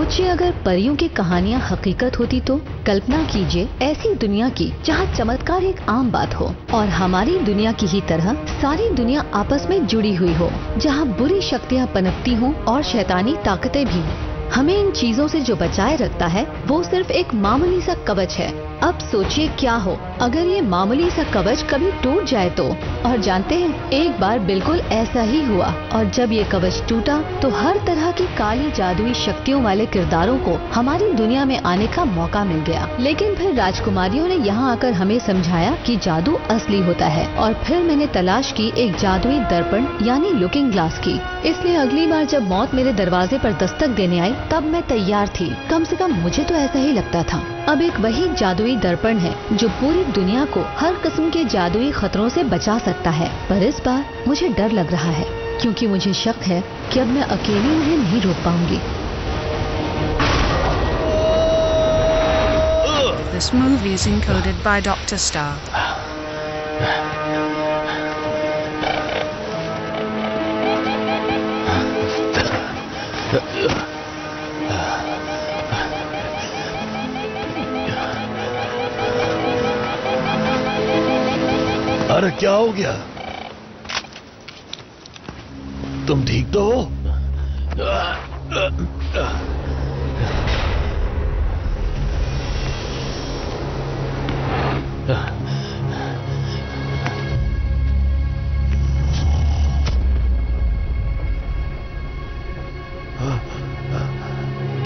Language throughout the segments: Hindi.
सोचिए अगर परियों की कहानियाँ हकीकत होती तो कल्पना कीजिए ऐसी दुनिया की जहाँ चमत्कार एक आम बात हो और हमारी दुनिया की ही तरह सारी दुनिया आपस में जुड़ी हुई हो, जहाँ बुरी शक्तियाँ पनपती हों और शैतानी ताकतें भी। हमें इन चीजों से जो बचाए रखता है वो सिर्फ एक मामूली सा कवच है। अब सोचिए क्या हो अगर ये मामूली सा कवच कभी टूट जाए तो। और जानते हैं एक बार बिल्कुल ऐसा ही हुआ और जब ये कवच टूटा तो हर तरह की काली जादुई शक्तियों वाले किरदारों को हमारी दुनिया में आने का मौका मिल गया। लेकिन फिर राजकुमारियों ने यहाँ आकर हमें समझाया कि जादू असली होता है और फिर मैंने तलाश की एक जादुई दर्पण यानी लुकिंग ग्लास की। इसलिए अगली बार जब मौत मेरे दरवाजे पर दस्तक देने आई तब मैं तैयार थी। कम से कम मुझे तो ऐसा ही लगता था। अब एक वही जादुई दर्पण है जो पूरी दुनिया को हर किस्म के जादुई खतरों से बचा सकता है। पर इस बार मुझे डर लग रहा है क्योंकि मुझे शक है कि अब मैं अकेली उन्हें नहीं रोक पाऊंगी। This movie is encoded by Dr. Star. अरे क्या हो गया? तुम ठीक तो हो?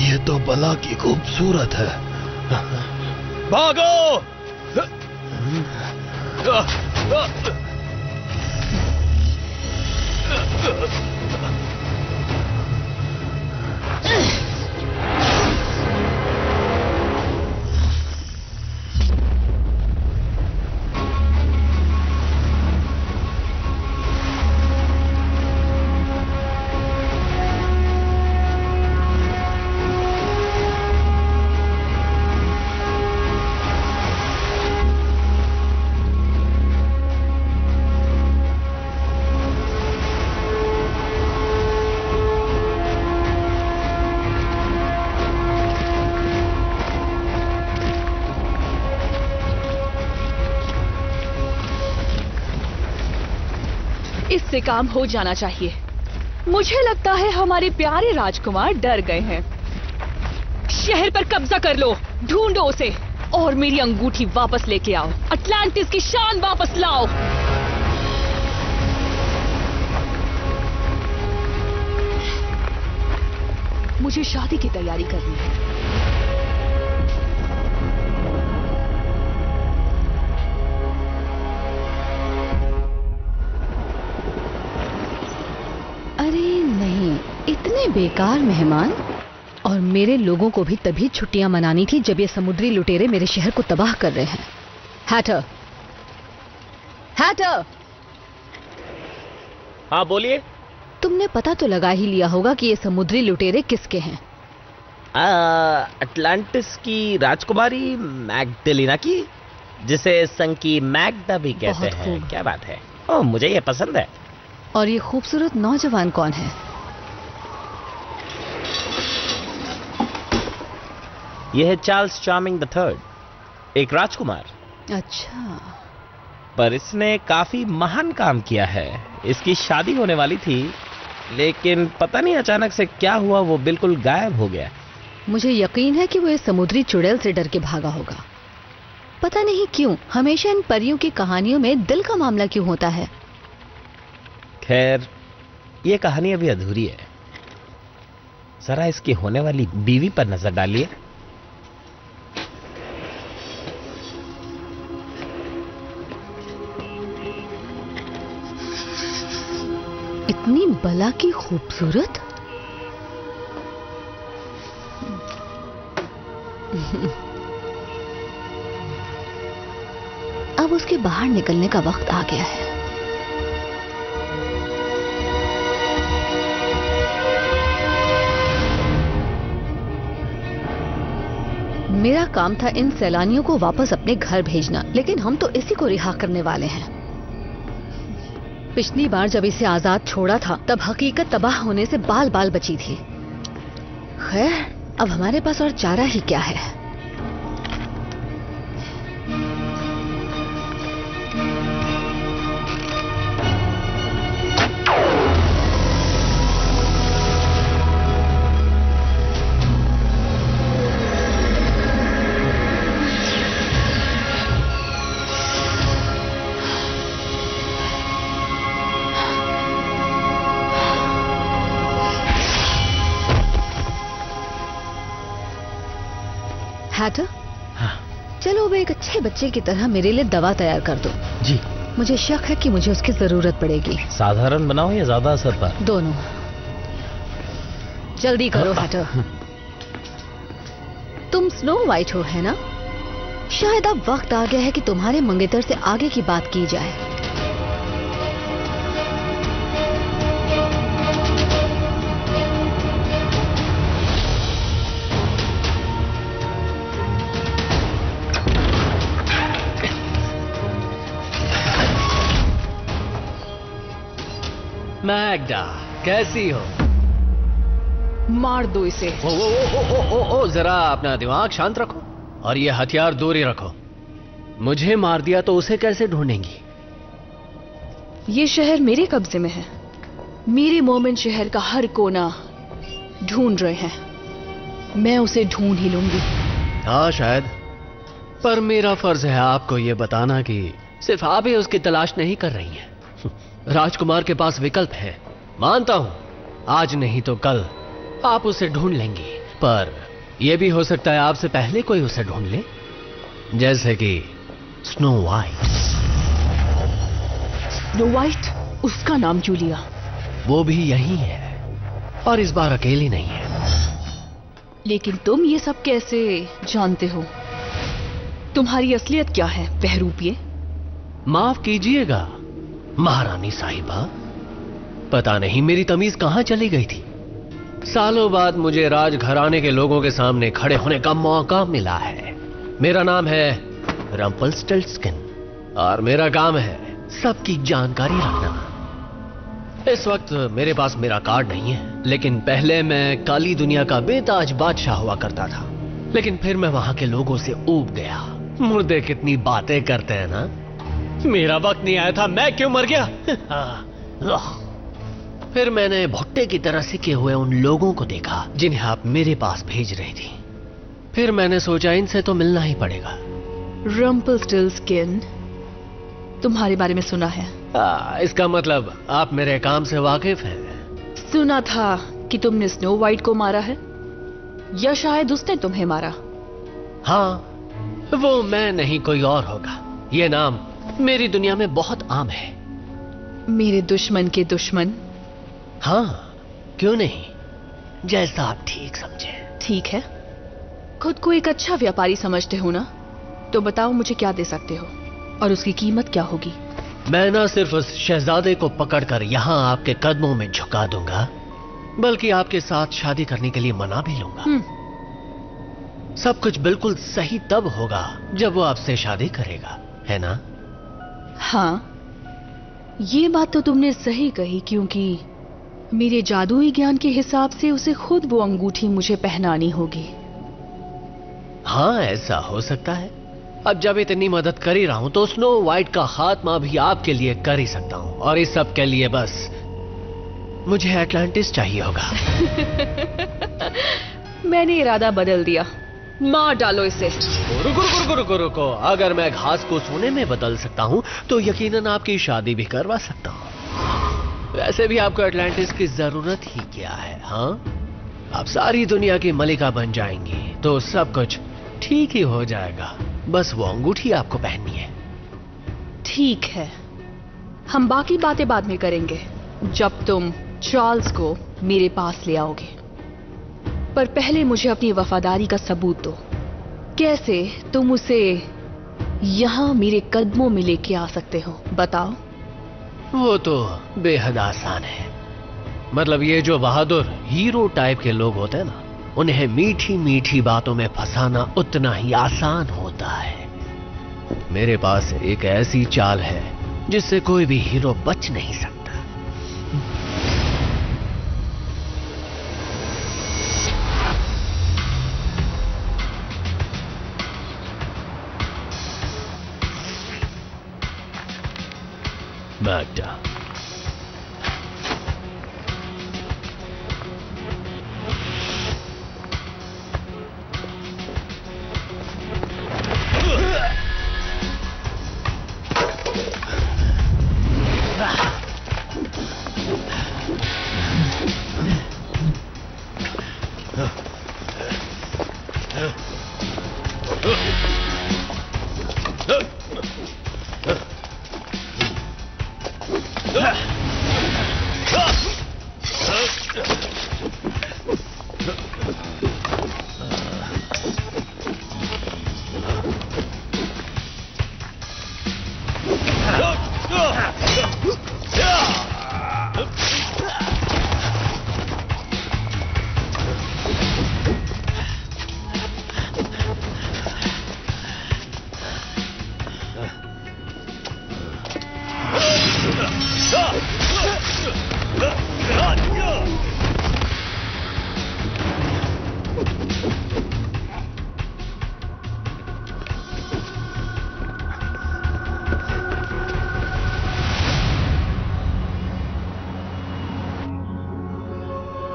ये तो बला की खूबसूरत है। भागो! इससे काम हो जाना चाहिए। मुझे लगता है हमारे प्यारे राजकुमार डर गए हैं। शहर पर कब्जा कर लो, ढूंढो उसे और मेरी अंगूठी वापस लेके आओ। अटलांटिस की शान वापस लाओ। मुझे शादी की तैयारी करनी है। अरे नहीं, इतने बेकार मेहमान। और मेरे लोगों को भी तभी छुट्टियां मनानी थी जब ये समुद्री लुटेरे मेरे शहर को तबाह कर रहे हैं। Hatter, Hatter! हाँ बोलिए। तुमने पता तो लगा ही लिया होगा कि ये समुद्री लुटेरे किसके हैं? अटलांटिस की राजकुमारी मैग्डलिना की, जिसे संकी मैग्डा भी कहते हैं। क्या बात है। ओह, मुझे ये पसंद है। और ये खूबसूरत नौजवान कौन है? यह है चार्ल्स चार्मिंग III, एक राजकुमार। अच्छा। पर इसने काफी महान काम किया है। इसकी शादी होने वाली थी, लेकिन पता नहीं अचानक से क्या हुआ, वो बिल्कुल गायब हो गया। मुझे यकीन है कि वो इस समुद्री चुड़ैल से डर के भागा होगा। पता नहीं क्यों हमेशा इन परियों की कहानियों में दिल का मामला क्यों होता है। खैर, ये कहानी अभी अधूरी है। जरा इसकी होने वाली बीवी पर नजर डालिए। इतनी बला की खूबसूरत। अब उसके बाहर निकलने का वक्त आ गया है। मेरा काम था इन सैलानियों को वापस अपने घर भेजना, लेकिन हम तो इसी को रिहा करने वाले हैं। पिछली बार जब इसे आजाद छोड़ा था तब हकीकत तबाह होने से बाल बाल बची थी। खैर, अब हमारे पास और चारा ही क्या है। हैटर, हाँ। चलो अब एक अच्छे बच्चे की तरह मेरे लिए दवा तैयार कर दो। जी। मुझे शक है कि मुझे उसकी जरूरत पड़ेगी। साधारण बनाओ या ज्यादा असर पर? दोनों। जल्दी करो हैटर। तुम स्नो वाइट हो, है ना? शायद अब वक्त आ गया है कि तुम्हारे मंगेतर से आगे की बात की जाए। मैग्डा, कैसी हो? मार दो इसे। ओ, जरा अपना दिमाग शांत रखो और ये हथियार दूर ही रखो। मुझे मार दिया तो उसे कैसे ढूंढेंगी? ये शहर मेरे कब्जे में है। मेरे मोमेंट शहर का हर कोना ढूंढ रहे हैं। मैं उसे ढूंढ ही लूंगी। हाँ शायद, पर मेरा फर्ज है आपको ये बताना कि सिर्फ आप ही उसकी तलाश नहीं कर रही हैं। राजकुमार के पास विकल्प है। मानता हूं आज नहीं तो कल आप उसे ढूंढ लेंगी, पर यह भी हो सकता है आपसे पहले कोई उसे ढूंढ ले, जैसे कि स्नो वाइट। Snow white? उसका नाम क्यों लिया? वो भी यही है और इस बार अकेली नहीं है। लेकिन तुम ये सब कैसे जानते हो? तुम्हारी असलियत क्या है बहरूपिये? माफ कीजिएगा महारानी साहिबा, पता नहीं मेरी तमीज कहां चली गई थी। सालों बाद मुझे राजघराने के लोगों के सामने खड़े होने का मौका मिला है। मेरा नाम है रम्पल्स्टिल्टस्किन और मेरा काम है सबकी जानकारी रखना। इस वक्त मेरे पास मेरा कार्ड नहीं है, लेकिन पहले मैं काली दुनिया का बेताज बादशाह हुआ करता था। लेकिन फिर मैं वहां के लोगों से ऊब गया। मुर्दे कितनी बातें करते हैं ना। मेरा वक्त नहीं आया था, मैं क्यों मर गया? फिर मैंने भुट्टे की तरह सिके हुए उन लोगों को देखा जिन्हें आप मेरे पास भेज रही थी। फिर मैंने सोचा इनसे तो मिलना ही पड़ेगा। रम्पल्स्टिल्टस्किन, तुम्हारे बारे में सुना है। इसका मतलब आप मेरे काम से वाकिफ हैं। सुना था कि तुमने स्नो वाइट को मारा है, या शायद उसने तुम्हें मारा। हाँ, वो मैं नहीं कोई और होगा। ये नाम मेरी दुनिया में बहुत आम है। मेरे दुश्मन के दुश्मन? हाँ, क्यों नहीं, जैसा आप ठीक समझे। ठीक है, खुद को एक अच्छा व्यापारी समझते हो ना? तो बताओ मुझे क्या दे सकते हो और उसकी कीमत क्या होगी? मैं ना सिर्फ उस शहजादे को पकड़कर यहाँ आपके कदमों में झुका दूंगा, बल्कि आपके साथ शादी करने के लिए मना भी लूंगा। सब कुछ बिल्कुल सही तब होगा जब वो आपसे शादी करेगा, है ना? हाँ, ये बात तो तुमने सही कही, क्योंकि मेरे जादुई ज्ञान के हिसाब से उसे खुद वो अंगूठी मुझे पहनानी होगी। हाँ, ऐसा हो सकता है। अब जब इतनी मदद कर ही रहा हूं तो स्नो वाइट का खात्मा भी आपके लिए कर ही सकता हूं, और इस सब के लिए बस मुझे एटलांटिस चाहिए होगा। मैंने इरादा बदल दिया। मार डालो इसे। रुको। अगर मैं घास को सोने में बदल सकता हूं तो यकीनन आपकी शादी भी करवा सकता हूं। वैसे भी आपको एटलांटिस की जरूरत ही क्या है? हाँ, आप सारी दुनिया की मलिका बन जाएंगी तो सब कुछ ठीक ही हो जाएगा। बस वो अंगूठी आपको पहननी है। ठीक है, हम बाकी बातें बाद में करेंगे जब तुम चार्ल्स को मेरे पास ले आओगे। पर पहले मुझे अपनी वफादारी का सबूत दो। कैसे तुम उसे यहां मेरे कदमों में लेके आ सकते हो, बताओ। वो तो बेहद आसान है। मतलब ये जो बहादुर हीरो टाइप के लोग होते हैं ना, उन्हें मीठी मीठी बातों में फंसाना उतना ही आसान होता है। मेरे पास एक ऐसी चाल है जिससे कोई भी हीरो बच नहीं सकता। मैग्डा।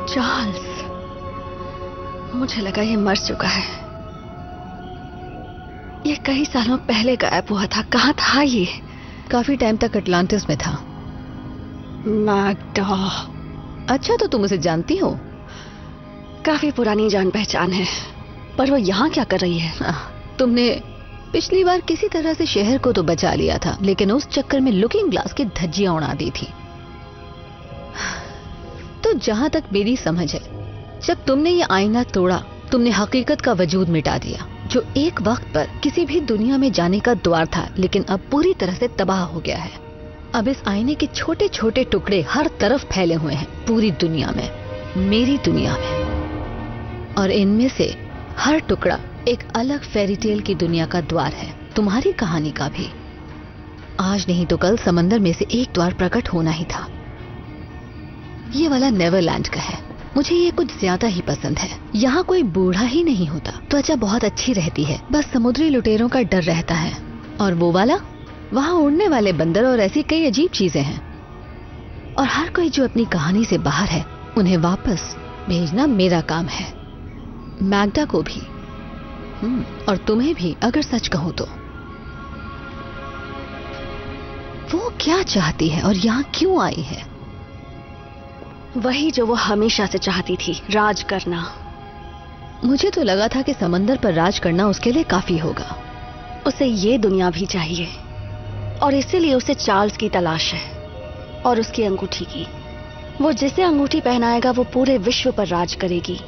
चार्ल्स, मुझे लगा ये मर चुका है। ये कई सालों पहले गायब हुआ था। कहाँ था ये? काफी टाइम तक अटलांटिस में था। मैग्डा। अच्छा, तो तुम उसे जानती हो? काफी पुरानी जान पहचान है। पर वो यहाँ क्या कर रही है? तुमने पिछली बार किसी तरह से शहर को तो बचा लिया था, लेकिन उस चक्कर में लुकिंग ग्लास की धज्जियां उड़ा दी थी। तो जहां तक मेरी समझ है, जब तुमने ये आईना तोड़ा, तुमने हकीकत का वजूद मिटा दिया, जो एक वक्त पर किसी भी दुनिया में जाने का द्वार था, लेकिन अब पूरी तरह से तबाह हो गया है। अब इस आईने के छोटे छोटे टुकड़े हर तरफ फैले हुए हैं, पूरी दुनिया में, मेरी दुनिया में। और इनमें से हर टुकड़ा एक अलग फेरी टेल की दुनिया का द्वार है, तुम्हारी कहानी का भी। आज नहीं तो कल समंदर में से एक द्वार प्रकट होना ही था। ये वाला नेवरलैंड का है। मुझे ये कुछ ज्यादा ही पसंद है। यहाँ कोई बूढ़ा ही नहीं होता, त्वचा बहुत अच्छी रहती है, बस समुद्री लुटेरों का डर रहता है। और वो वाला, वहाँ उड़ने वाले बंदर और ऐसी कई अजीब चीजें हैं। और हर कोई जो अपनी कहानी से बाहर है, उन्हें वापस भेजना मेरा काम है। मैग्डा को भी, और तुम्हें भी, अगर सच कहूं तो। वो क्या चाहती है और यहाँ क्यों आई है? वही जो वो हमेशा से चाहती थी, राज करना। मुझे तो लगा था कि समंदर पर राज करना उसके लिए काफी होगा। उसे ये दुनिया भी चाहिए, और इसीलिए उसे चार्ल्स की तलाश है, और उसकी अंगूठी की। वो जिसे अंगूठी पहनाएगा वो पूरे विश्व पर राज करेगी।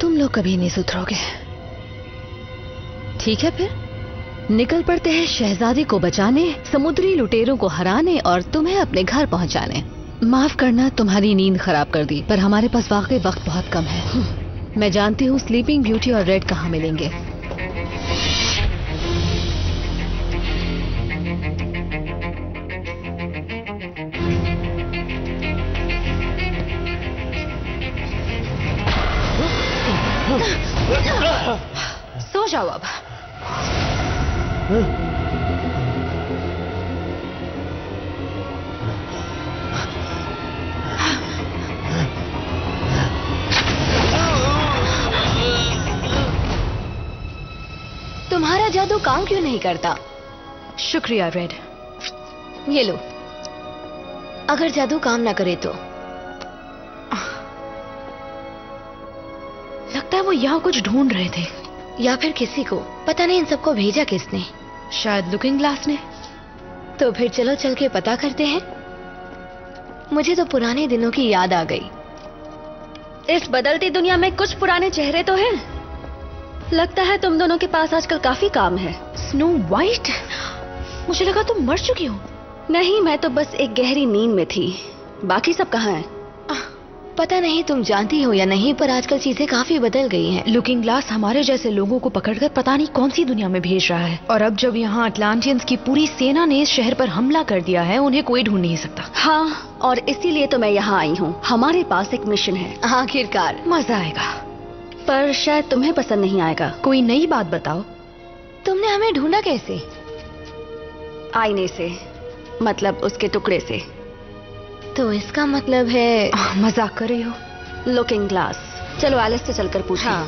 तुम लोग कभी नहीं सुधरोगे। ठीक है, फिर निकल पड़ते हैं शहजादी को बचाने, समुद्री लुटेरों को हराने और तुम्हें अपने घर पहुंचाने। माफ करना, तुम्हारी नींद खराब कर दी, पर हमारे पास वाकई वक्त बहुत कम है। मैं जानती हूँ स्लीपिंग ब्यूटी और रेड कहाँ मिलेंगे। सो जाओ अब। तुम्हारा जादू काम क्यों नहीं करता? शुक्रिया रेड। ये लो। अगर जादू काम ना करे तो? लगता है वो यहाँ कुछ ढूंढ रहे थे, या फिर किसी को। पता नहीं इन सबको भेजा किसने। शायद लुकिंग ग्लास ने। तो फिर चलो चल के पता करते हैं। मुझे तो पुराने दिनों की याद आ गई। इस बदलती दुनिया में कुछ पुराने चेहरे तो हैं। लगता है तुम दोनों के पास आजकल काफी काम है। स्नो वाइट, मुझे लगा तुम मर चुकी हो। नहीं, मैं तो बस एक गहरी नींद में थी। बाकी सब कहाँ हैं? पता नहीं तुम जानती हो या नहीं, पर आजकल चीजें काफी बदल गई हैं। लुकिंग ग्लास हमारे जैसे लोगों को पकड़कर पता नहीं कौन सी दुनिया में भेज रहा है, और अब जब यहाँ अटलांटियंस की पूरी सेना ने इस शहर पर हमला कर दिया है, उन्हें कोई ढूंढ नहीं सकता। हाँ, और इसीलिए तो मैं यहाँ आई हूँ। हमारे पास एक मिशन है। आखिरकार मजा आएगा, पर शायद तुम्हें पसंद नहीं आएगा। कोई नई बात बताओ। तुमने हमें ढूंढा कैसे? आईने से। मतलब उसके टुकड़े से। तो इसका मतलब है मजाक कर रही हो? Looking glass. चलो एलिस से चलकर पूछें। हाँ।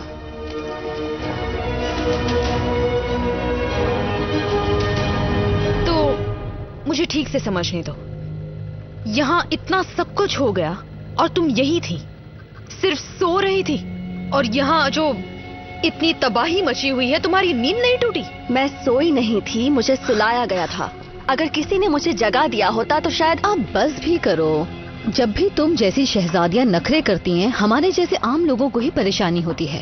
तो मुझे ठीक से समझने दो, यहाँ इतना सब कुछ हो गया और तुम यही थी, सिर्फ सो रही थी, और यहाँ जो इतनी तबाही मची हुई है, तुम्हारी नींद नहीं टूटी? मैं सोई नहीं थी, मुझे सुलाया गया था। अगर किसी ने मुझे जगा दिया होता तो शायद। अब बस भी करो। जब भी तुम जैसी शहजादियां नखरे करती हैं, हमारे जैसे आम लोगों को ही परेशानी होती है।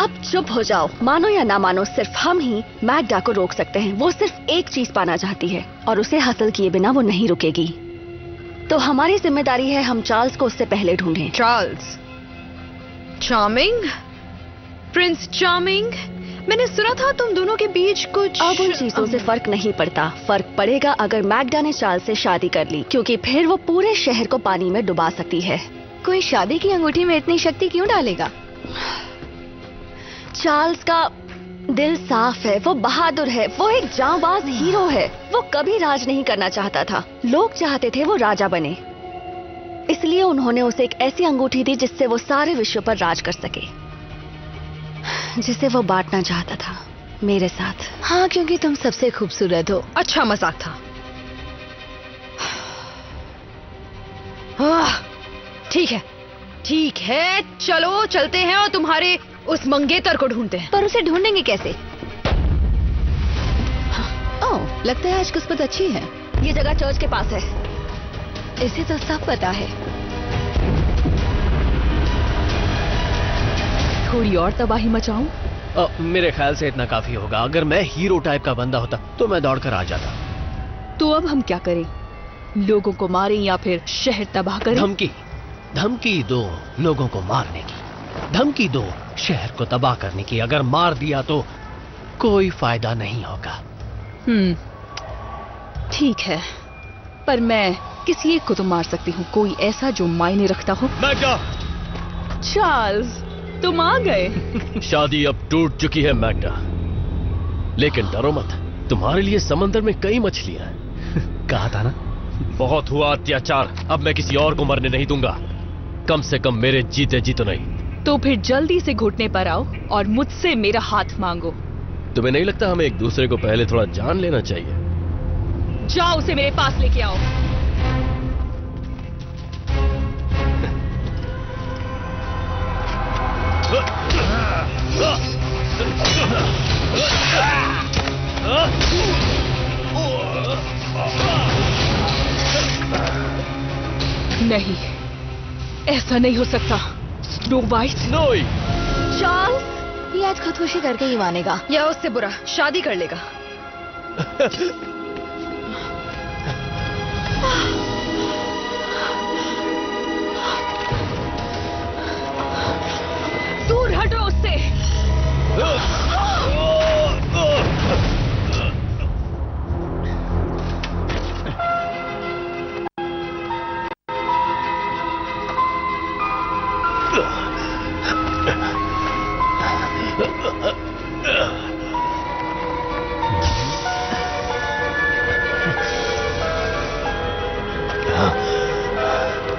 अब चुप हो जाओ। मानो या ना मानो, सिर्फ हम ही मैगडा को रोक सकते हैं। वो सिर्फ एक चीज पाना चाहती है और उसे हासिल किए बिना वो नहीं रुकेगी। तो हमारी जिम्मेदारी है हम चार्ल्स को उससे पहले ढूंढें। चार्ल्स? चार्मिंग? Prince charming? मैंने सुना था तुम दोनों के बीच कुछ। अब उन चीजों से फर्क नहीं पड़ता। फर्क पड़ेगा अगर मैगडा ने चार्ल्स से शादी कर ली, क्योंकि फिर वो पूरे शहर को पानी में डुबा सकती है। कोई शादी की अंगूठी में इतनी शक्ति क्यों डालेगा? चार्ल्स का दिल साफ है, वो बहादुर है, वो एक जांबाज हीरो है। वो कभी राज नहीं करना चाहता था। लोग चाहते थे वो राजा बने, इसलिए उन्होंने उसे एक ऐसी अंगूठी दी जिससे वो सारे विश्व पर राज कर सके, जिसे वो बांटना चाहता था मेरे साथ। हाँ, क्योंकि तुम सबसे खूबसूरत हो। अच्छा मजाक था। ठीक है, ठीक है, चलो चलते हैं और तुम्हारे उस मंगेतर को ढूंढते हैं। पर उसे ढूंढेंगे कैसे? ओह, लगता है आज किस्मत अच्छी है। ये जगह चर्च के पास है। इसे तो सब पता है। थोड़ी और तबाही मचाऊं? मेरे ख्याल से इतना काफी होगा। अगर मैं हीरो टाइप का बंदा होता तो मैं दौड़कर आ जाता। तो अब हम क्या करें? लोगों को मारें या फिर शहर तबाह करें? धमकी दो लोगों को मारने की, धमकी दो शहर को तबाह करने की। अगर मार दिया तो कोई फायदा नहीं होगा। ठीक है, पर मैं किसी एक को तो मार सकती हूँ, कोई ऐसा जो मायने रखता हो। मैगडा! चार्ल्स, तुम आ गए। शादी अब टूट चुकी है मैगडा, लेकिन डरो मत, तुम्हारे लिए समंदर में कई मछलियां हैं। कहा था ना, बहुत हुआ अत्याचार, अब मैं किसी और को मरने नहीं दूंगा, कम से कम मेरे जीते जी तो नहीं। तो फिर जल्दी से घुटने पर आओ और मुझसे मेरा हाथ मांगो। तुम्हें नहीं लगता हमें एक दूसरे को पहले थोड़ा जान लेना चाहिए? जाओ, उसे मेरे पास लेके आओ। नहीं, ऐसा नहीं हो सकता। Snow white. चार्ल्स, ये आज खुदकुशी करके ही मानेगा, या उससे बुरा शादी कर लेगा। दूर हटो उससे।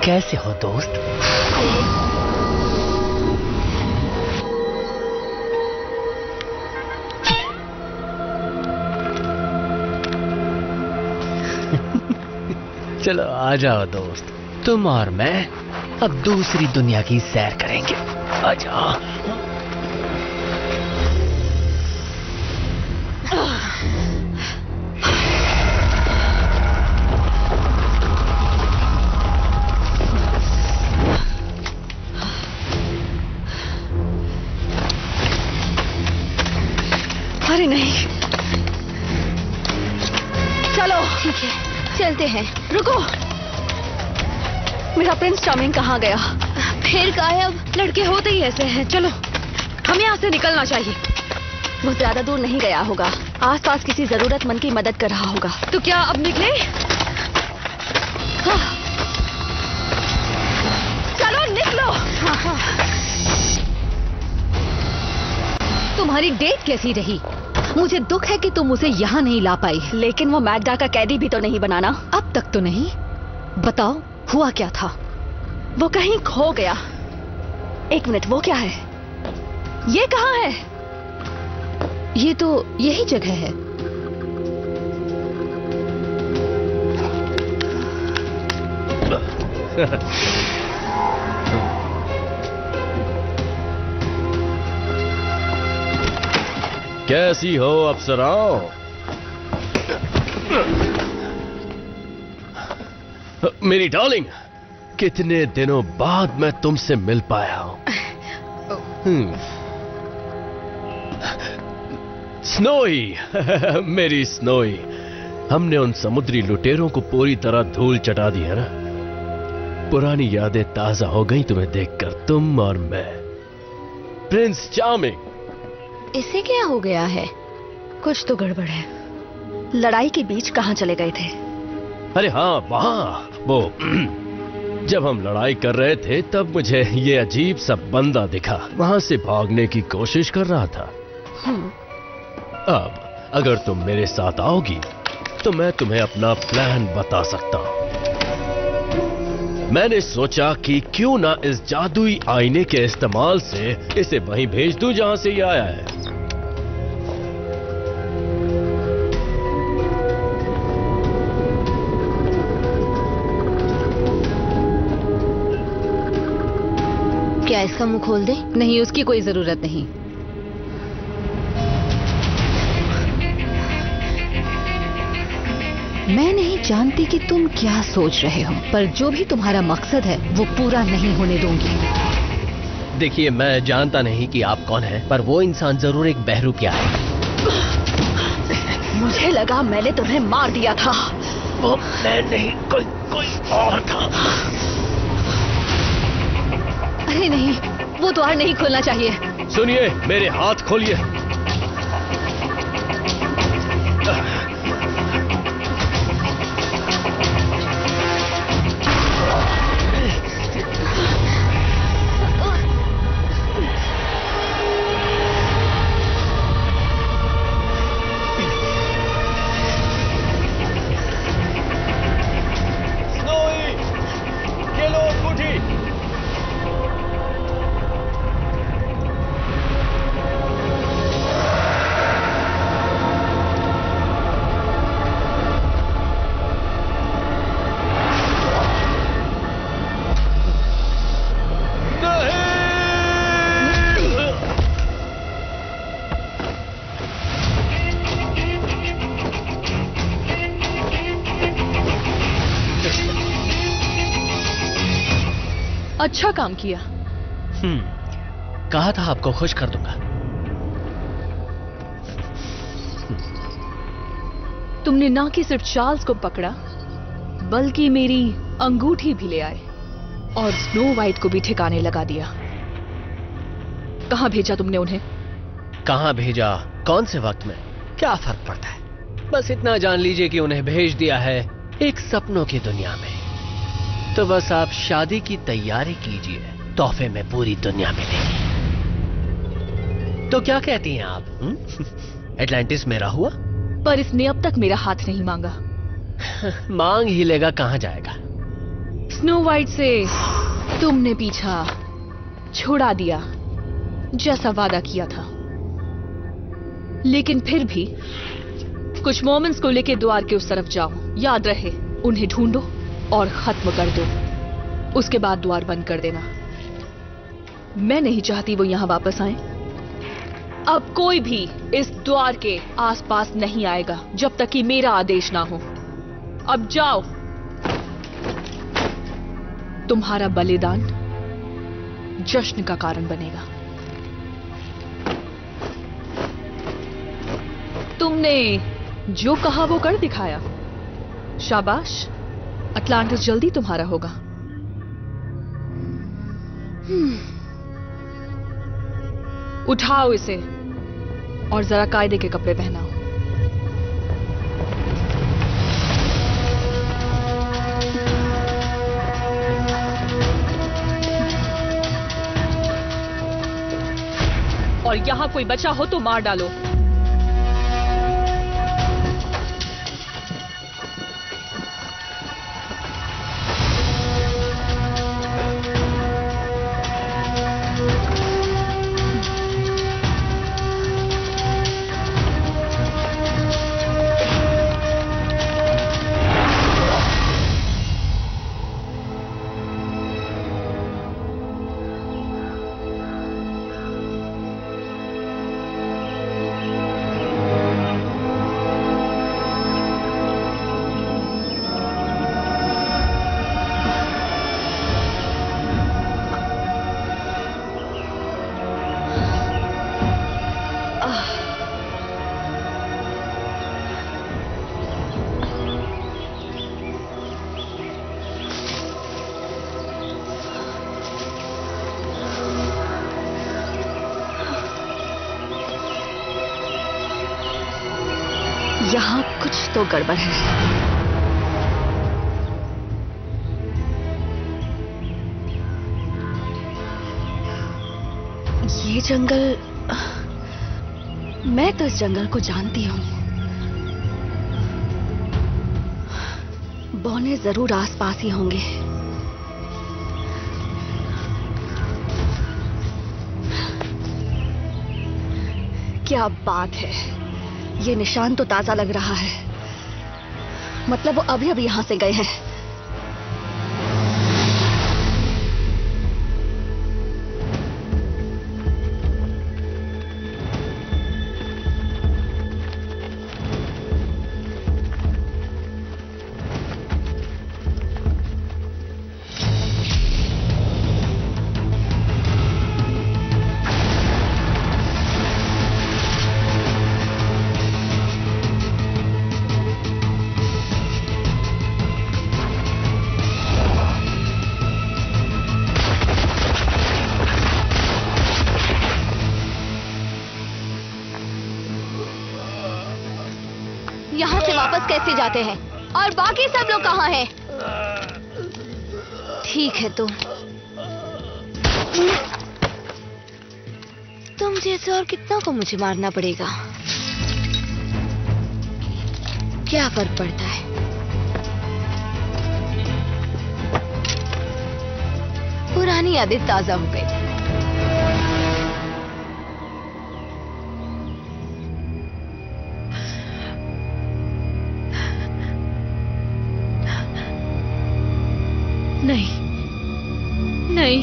कैसे हो दोस्त? चलो आ जाओ दोस्त, तुम और मैं अब दूसरी दुनिया की सैर करेंगे। आ जाओ। अरे नहीं, चलो। ठीक है, चलते हैं। रुको, मेरा प्रिंस चार्मिंग कहाँ गया? फिर गायब। लड़के होते ही ऐसे हैं। चलो, हम यहाँ से निकलना चाहिए। वो ज्यादा दूर नहीं गया होगा, आसपास किसी जरूरतमंद की मदद कर रहा होगा। तो क्या अब निकले? हाँ। चलो निकलो। तुम्हारी डेट कैसी रही? मुझे दुख है कि तुम उसे यहाँ नहीं ला पाई। लेकिन वो मैग्डा का कैदी भी तो नहीं बनाना। अब तक तो नहीं। बताओ हुआ क्या था? वो कहीं खो गया। एक मिनट, वो क्या है? ये कहाँ है? ये तो यही जगह है। कैसी हो अप्सराओं? मेरी डार्लिंग, कितने दिनों बाद मैं तुमसे मिल पाया हूं। स्नोई, मेरी स्नोई, हमने उन समुद्री लुटेरों को पूरी तरह धूल चटा दी है ना। पुरानी यादें ताजा हो गई तुम्हें देखकर, तुम और मैं। Prince charming. इसे क्या हो गया है? कुछ तो गड़बड़ है। लड़ाई के बीच कहाँ चले गए थे? अरे हाँ, वहां वो जब हम लड़ाई कर रहे थे तब मुझे ये अजीब सा बंदा दिखा। वहां से भागने की कोशिश कर रहा था। अब अगर तुम मेरे साथ आओगी तो मैं तुम्हें अपना प्लान बता सकता हूं। मैंने सोचा कि क्यों ना इस जादुई आईने के इस्तेमाल से इसे वहीं भेज दूं जहां से ये आया है। क्या इसका मुंह खोल दे? नहीं, उसकी कोई जरूरत नहीं। मैं नहीं जानती कि तुम क्या सोच रहे हो, पर जो भी तुम्हारा मकसद है वो पूरा नहीं होने दूंगी। देखिए, मैं जानता नहीं कि आप कौन हैं, पर वो इंसान जरूर एक बहरूपिया है। मुझे लगा मैंने तुम्हें मार दिया था। वो मैं नहीं, कोई और था। अरे नहीं, वो द्वार नहीं खोलना चाहिए। सुनिए, मेरे हाथ खोलिए। अच्छा काम किया। कहा था आपको खुश कर दूंगा। तुमने ना कि सिर्फ चार्ल्स को पकड़ा, बल्कि मेरी अंगूठी भी ले आए और स्नो वाइट को भी ठिकाने लगा दिया। कहां भेजा तुमने उन्हें? कहां भेजा, कौन से वक्त में, क्या फर्क पड़ता है। बस इतना जान लीजिए कि उन्हें भेज दिया है एक सपनों की दुनिया में। तो बस आप शादी की तैयारी कीजिए, तोहफे में पूरी दुनिया मिलेगी। तो क्या कहती हैं आप? एटलांटिस मेरा हुआ? पर इसने अब तक मेरा हाथ नहीं मांगा। मांग ही लेगा, कहां जाएगा। स्नो वाइट से तुमने पीछा छुड़ा दिया जैसा वादा किया था, लेकिन फिर भी कुछ मोमेंट्स को लेकर द्वार के उस तरफ जाओ। याद रहे, उन्हें ढूंढो और खत्म कर दो। उसके बाद द्वार बंद कर देना। मैं नहीं चाहती वो यहां वापस आए। अब कोई भी इस द्वार के आसपास नहीं आएगा जब तक कि मेरा आदेश ना हो। अब जाओ। तुम्हारा बलिदान जश्न का कारण बनेगा। तुमने जो कहा वो कर दिखाया। शाबाश, अटलांटिस जल्दी तुम्हारा होगा। उठाओ इसे और जरा कायदे के कपड़े पहनाओ। और यहां कोई बचा हो तो मार डालो। यहाँ कुछ तो गड़बड़ है। ये जंगल, मैं तो इस जंगल को जानती हूँ। बौने जरूर आसपास ही होंगे। क्या बात है, ये निशान तो ताजा लग रहा है। मतलब वो अभी अभी यहां से गए हैं। यहाँ से वापस कैसे जाते हैं? और बाकी सब लोग कहाँ हैं? ठीक है, तुम जैसे और कितना को मुझे मारना पड़ेगा? क्या फर्क पड़ता है? पुरानी यादें ताजा हो गई। नहीं नहीं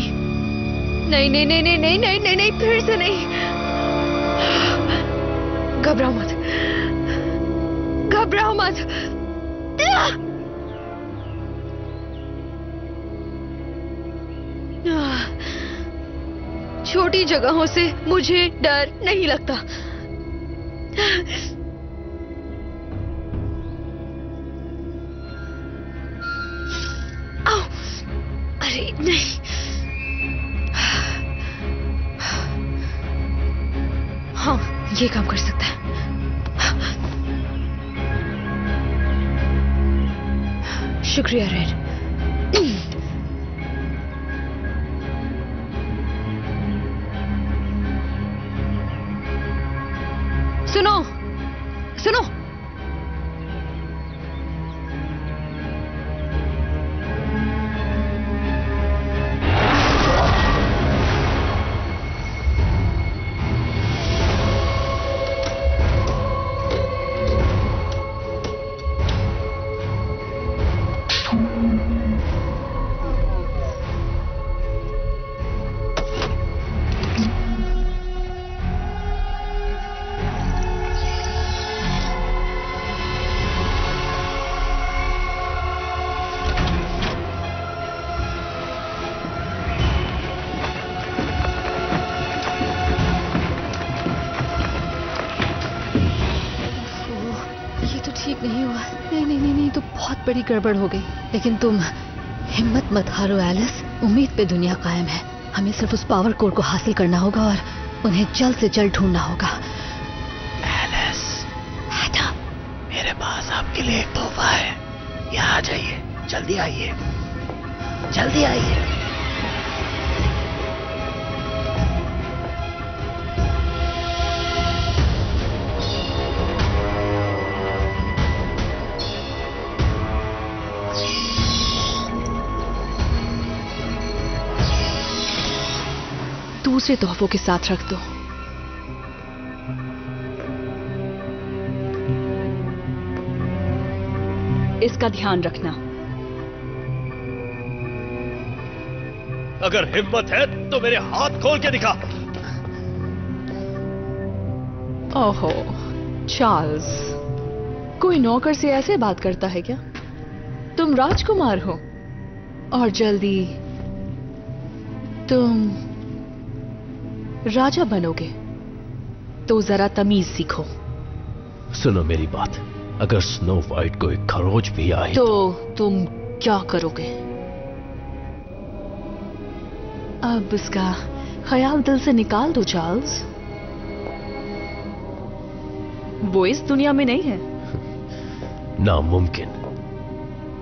नहीं नहीं नहीं नहीं नहीं नहीं नहीं नहीं, फिर से नहीं। घबराओ मत, घबराओ मत। छोटी जगहों से मुझे डर नहीं लगता। अरे नहीं, हाँ ये काम कर सकता है। शुक्रिया रेड। सुनो सुनो, नहीं हुआ। नहीं नहीं नहीं नहीं, तो बहुत बड़ी गड़बड़ हो गई। लेकिन तुम हिम्मत मत हारो एलिस, उम्मीद पे दुनिया कायम है। हमें सिर्फ उस पावर कोर को हासिल करना होगा और उन्हें जल्द से जल्द ढूंढना होगा। एलिस, मेरे पास आपके लिए एक तोहफा है। यहाँ आ जाइए, जल्दी आइए, जल्दी आइए। दूसरे तोहफों के साथ रख दो। इसका ध्यान रखना। अगर हिम्मत है तो मेरे हाथ खोल के दिखा। ओहो, चार्ल्स, कोई नौकर से ऐसे बात करता है क्या? तुम राजकुमार हो और जल्दी तुम राजा बनोगे, तो जरा तमीज सीखो। सुनो मेरी बात, अगर स्नो वाइट को एक खरोच भी आए तो तुम क्या करोगे? अब उसका ख्याल दिल से निकाल दो चार्ल्स। वो इस दुनिया में नहीं है। नामुमकिन।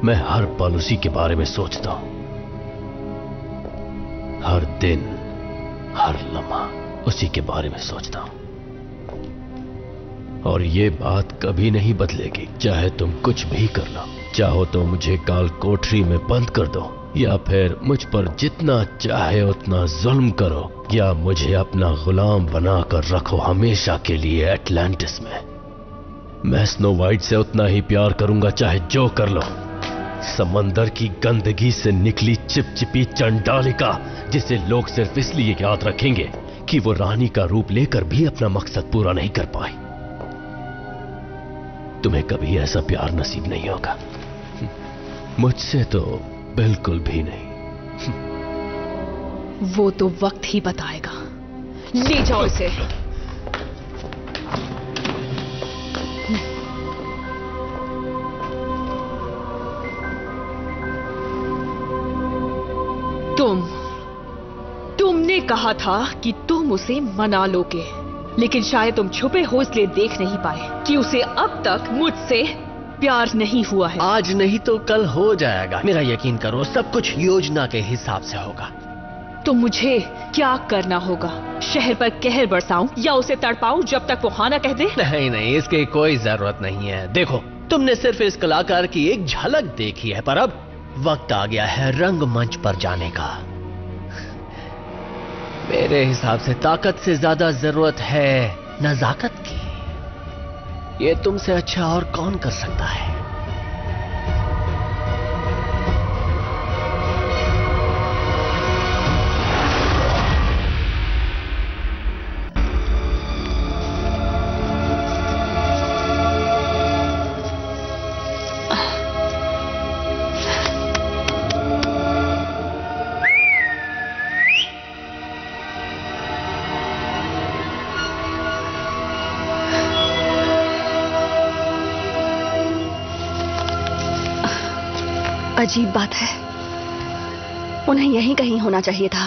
मैं हर पल उसी के बारे में सोचता हूं, हर दिन, हर लम्हा उसी के बारे में सोचता हूं। और ये बात कभी नहीं बदलेगी, चाहे तुम कुछ भी कर लो। चाहो तो मुझे काल कोठरी में बंद कर दो, या फिर मुझ पर जितना चाहे उतना जुल्म करो, या मुझे अपना गुलाम बनाकर रखो हमेशा के लिए एटलांटिस में। मैं स्नो वाइट से उतना ही प्यार करूंगा चाहे जो कर लो। समंदर की गंदगी से निकली चिपचिपी चंडालिका, जिसे लोग सिर्फ इसलिए याद रखेंगे कि वो रानी का रूप लेकर भी अपना मकसद पूरा नहीं कर पाई। तुम्हें कभी ऐसा प्यार नसीब नहीं होगा, मुझसे तो बिल्कुल भी नहीं। वो तो वक्त ही बताएगा। ले जाओ इसे। तुमने कहा था कि तुम उसे मना लोगे, लेकिन शायद तुम छुपे हो इसलिए देख नहीं पाए कि उसे अब तक मुझसे प्यार नहीं हुआ है। आज नहीं तो कल हो जाएगा, मेरा यकीन करो। सब कुछ योजना के हिसाब से होगा। तो मुझे क्या करना होगा? शहर पर कहर बरसाऊं या उसे तड़पाऊं जब तक वो हाँ ना कह दे? नहीं नहीं, इसकी कोई जरूरत नहीं है। देखो, तुमने सिर्फ इस कलाकार की एक झलक देखी है, पर अब वक्त आ गया है रंगमंच पर जाने का। मेरे हिसाब से ताकत से ज्यादा जरूरत है नजाकत की। ये तुमसे अच्छा और कौन कर सकता है? अजीब बात है, उन्हें यहीं कहीं होना चाहिए था।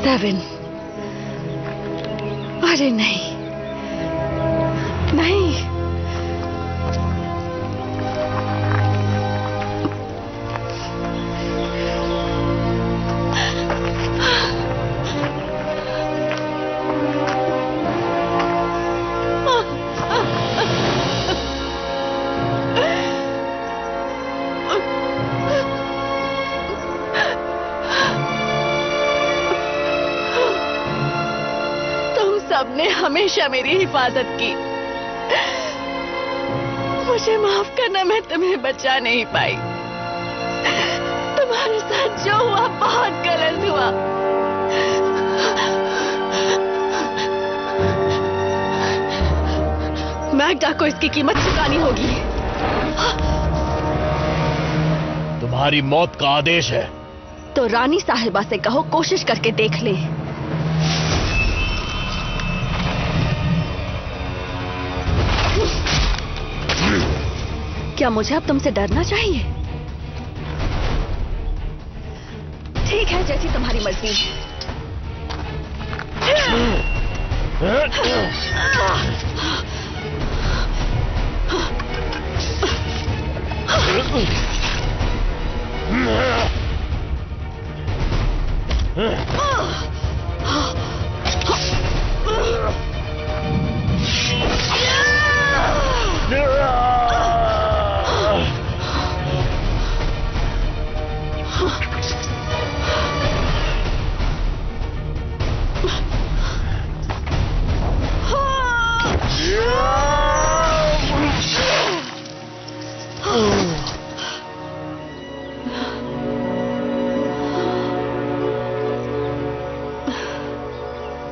सेवन। अरे नहीं नहीं, सबने हमेशा मेरी हिफाजत की। मुझे माफ करना, मैं तुम्हें बचा नहीं पाई। तुम्हारे साथ जो हुआ बहुत गलत हुआ। मैग्डा को इसकी कीमत चुकानी होगी। तुम्हारी मौत का आदेश है। तो रानी साहिबा से कहो कोशिश करके देख ले। क्या मुझे अब तुमसे डरना चाहिए? ठीक है, जैसी तुम्हारी मर्जी।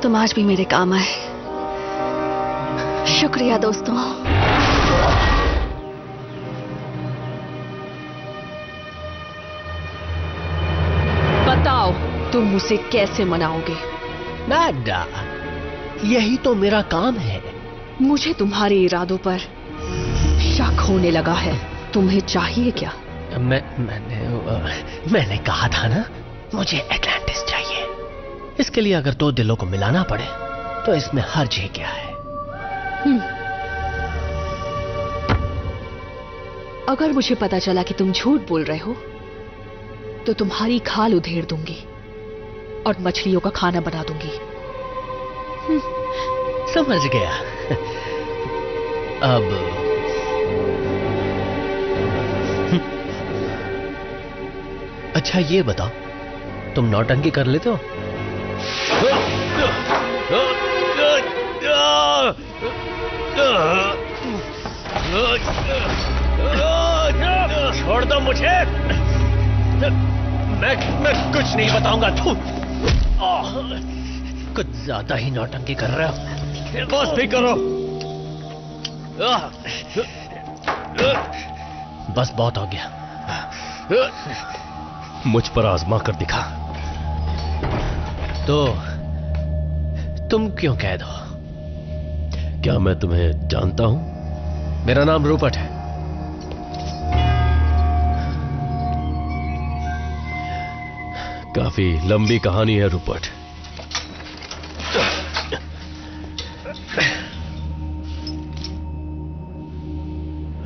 तुम आज भी मेरे काम आए। शुक्रिया दोस्तों। बताओ तुम उसे कैसे मनाओगे? मैग्डा, यही तो मेरा काम है। मुझे तुम्हारे इरादों पर शक होने लगा है। तुम्हें चाहिए क्या? मैंने कहा था ना, मुझे एटलांटिस चाहिए। इसके लिए अगर 2 दिलों को मिलाना पड़े तो इसमें हर्ज ही क्या है। अगर मुझे पता चला कि तुम झूठ बोल रहे हो तो तुम्हारी खाल उधेड़ दूंगी और मछलियों का खाना बना दूंगी। समझ गया। अब अच्छा ये बताओ, तुम नौटंकी कर लेते हो? छोड़ दो मुझे। मैं कुछ नहीं बताऊंगा। कुछ ज्यादा ही नौटंकी कर रहे हो। बस भी करो। बस बहुत हो गया। मुझ पर आजमा कर दिखा। तो तुम क्यों कैद हो? क्या मैं तुम्हें जानता हूं? मेरा नाम रूपर्ट है। काफी लंबी कहानी है रूपर्ट।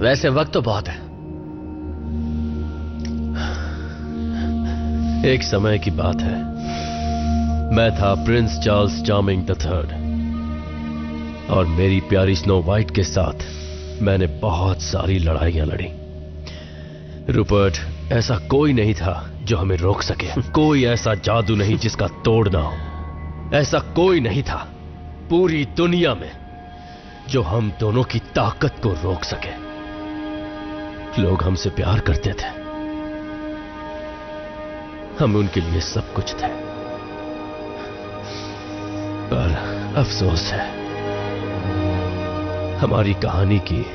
वैसे वक्त तो बहुत है। एक समय की बात है, मैं था प्रिंस चार्ल्स चार्मिंग III और मेरी प्यारी स्नो वाइट के साथ मैंने बहुत सारी लड़ाइयां लड़ी। रूपर्ट, ऐसा कोई नहीं था जो हमें रोक सके। कोई ऐसा जादू नहीं जिसका तोड़ ना हो। ऐसा कोई नहीं था पूरी दुनिया में जो हम दोनों की ताकत को रोक सके। लोग हमसे प्यार करते थे, हम उनके लिए सब कुछ थे, पर अफसोस है हमारी कहानी की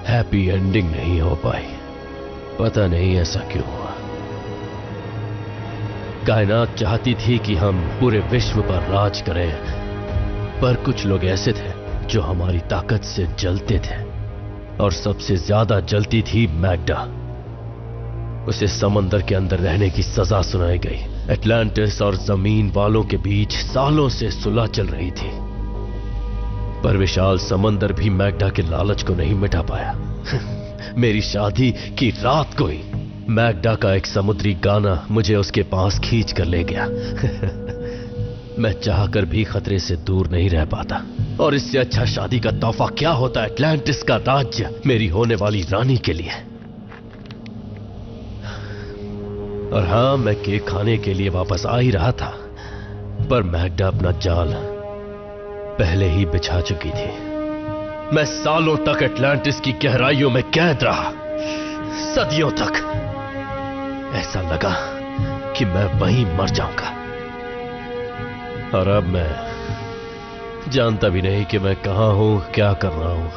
हैप्पी एंडिंग नहीं हो पाई। पता नहीं ऐसा क्यों हुआ। कायनात चाहती थी कि हम पूरे विश्व पर राज करें, पर कुछ लोग ऐसे थे जो हमारी ताकत से जलते थे, और सबसे ज्यादा जलती थी मैग्डा। उसे समंदर के अंदर रहने की सजा सुनाई गई। एटलांटिस और जमीन वालों के बीच सालों से सुलह चल रही थी, पर विशाल समंदर भी मैग्डा के लालच को नहीं मिटा पाया। मेरी शादी की रात को ही मैग्डा का एक समुद्री गाना मुझे उसके पास खींच कर ले गया। मैं चाहकर भी खतरे से दूर नहीं रह पाता, और इससे अच्छा शादी का तोहफा क्या होता है एटलांटिस का राज्य मेरी होने वाली रानी के लिए। और हां, मैं केक खाने के लिए वापस आ ही रहा था, पर मैग्डा अपना जाल पहले ही बिछा चुकी थी। मैं सालों तक एटलांटिस की गहराइयों में कैद रहा, सदियों तक। ऐसा लगा कि मैं वहीं मर जाऊंगा, और अब मैं जानता भी नहीं कि मैं कहां हूं, क्या कर रहा हूं।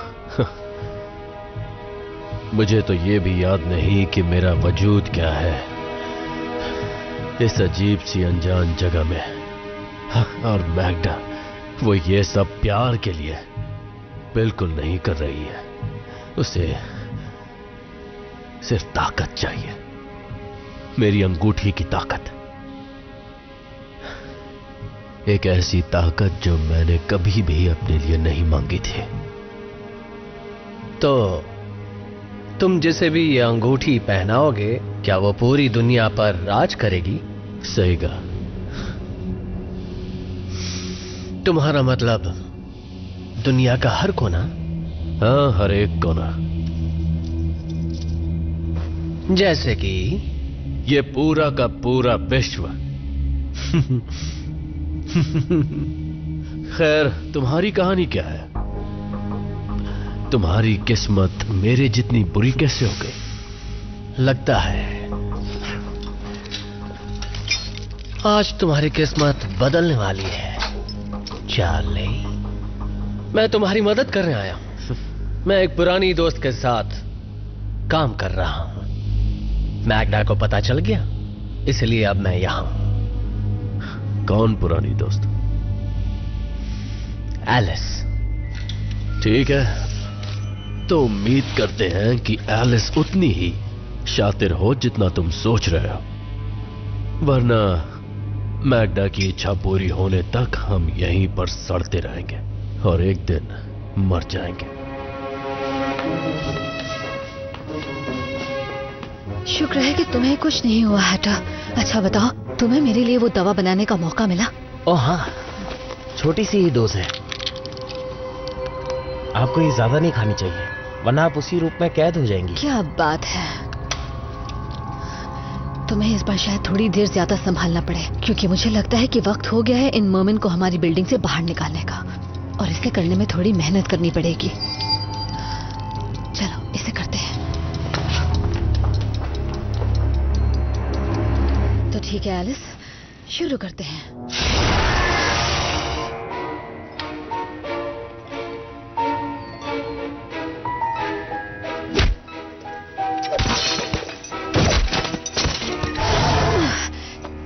मुझे तो यह भी याद नहीं कि मेरा वजूद क्या है इस अजीब सी अनजान जगह में। और मैग्डा, वो ये सब प्यार के लिए बिल्कुल नहीं कर रही है। उसे सिर्फ ताकत चाहिए, मेरी अंगूठी की ताकत। एक ऐसी ताकत जो मैंने कभी भी अपने लिए नहीं मांगी थी। तो तुम जिसे भी ये अंगूठी पहनाओगे, क्या वो पूरी दुनिया पर राज करेगी? सही कहा। तुम्हारा मतलब दुनिया का हर कोना? हाँ, हर एक कोना। जैसे कि ये पूरा का पूरा विश्व। खैर, तुम्हारी कहानी क्या है? तुम्हारी किस्मत मेरे जितनी बुरी कैसे हो गई? लगता है आज तुम्हारी किस्मत बदलने वाली है चार्ली। मैं तुम्हारी मदद करने आया हूं। मैं एक पुरानी दोस्त के साथ काम कर रहा हूं। मैग्डा को पता चल गया, इसलिए अब मैं यहां हूं। कौन पुरानी दोस्त? एलिस। ठीक है, तो उम्मीद करते हैं कि एलिस उतनी ही शातिर हो जितना तुम सोच रहे हो, वरना मैग्डा की इच्छा पूरी होने तक हम यहीं पर सड़ते रहेंगे और एक दिन मर जाएंगे। शुक्र है कि तुम्हें कुछ नहीं हुआ हैटर। अच्छा बताओ, तुम्हें मेरे लिए वो दवा बनाने का मौका मिला? ओह हाँ, छोटी सी ही डोज है। आपको ये ज्यादा नहीं खानी चाहिए, वरना आप उसी रूप में कैद हो जाएंगी। क्या बात है। तुम्हें इस बार शायद थोड़ी देर ज्यादा संभालना पड़े, क्योंकि मुझे लगता है कि वक्त हो गया है इन मर्मेन को हमारी बिल्डिंग से बाहर निकालने का, और इसे करने में थोड़ी मेहनत करनी पड़ेगी। चलो इसे करते हैं। तो ठीक है एलिस, शुरू करते हैं।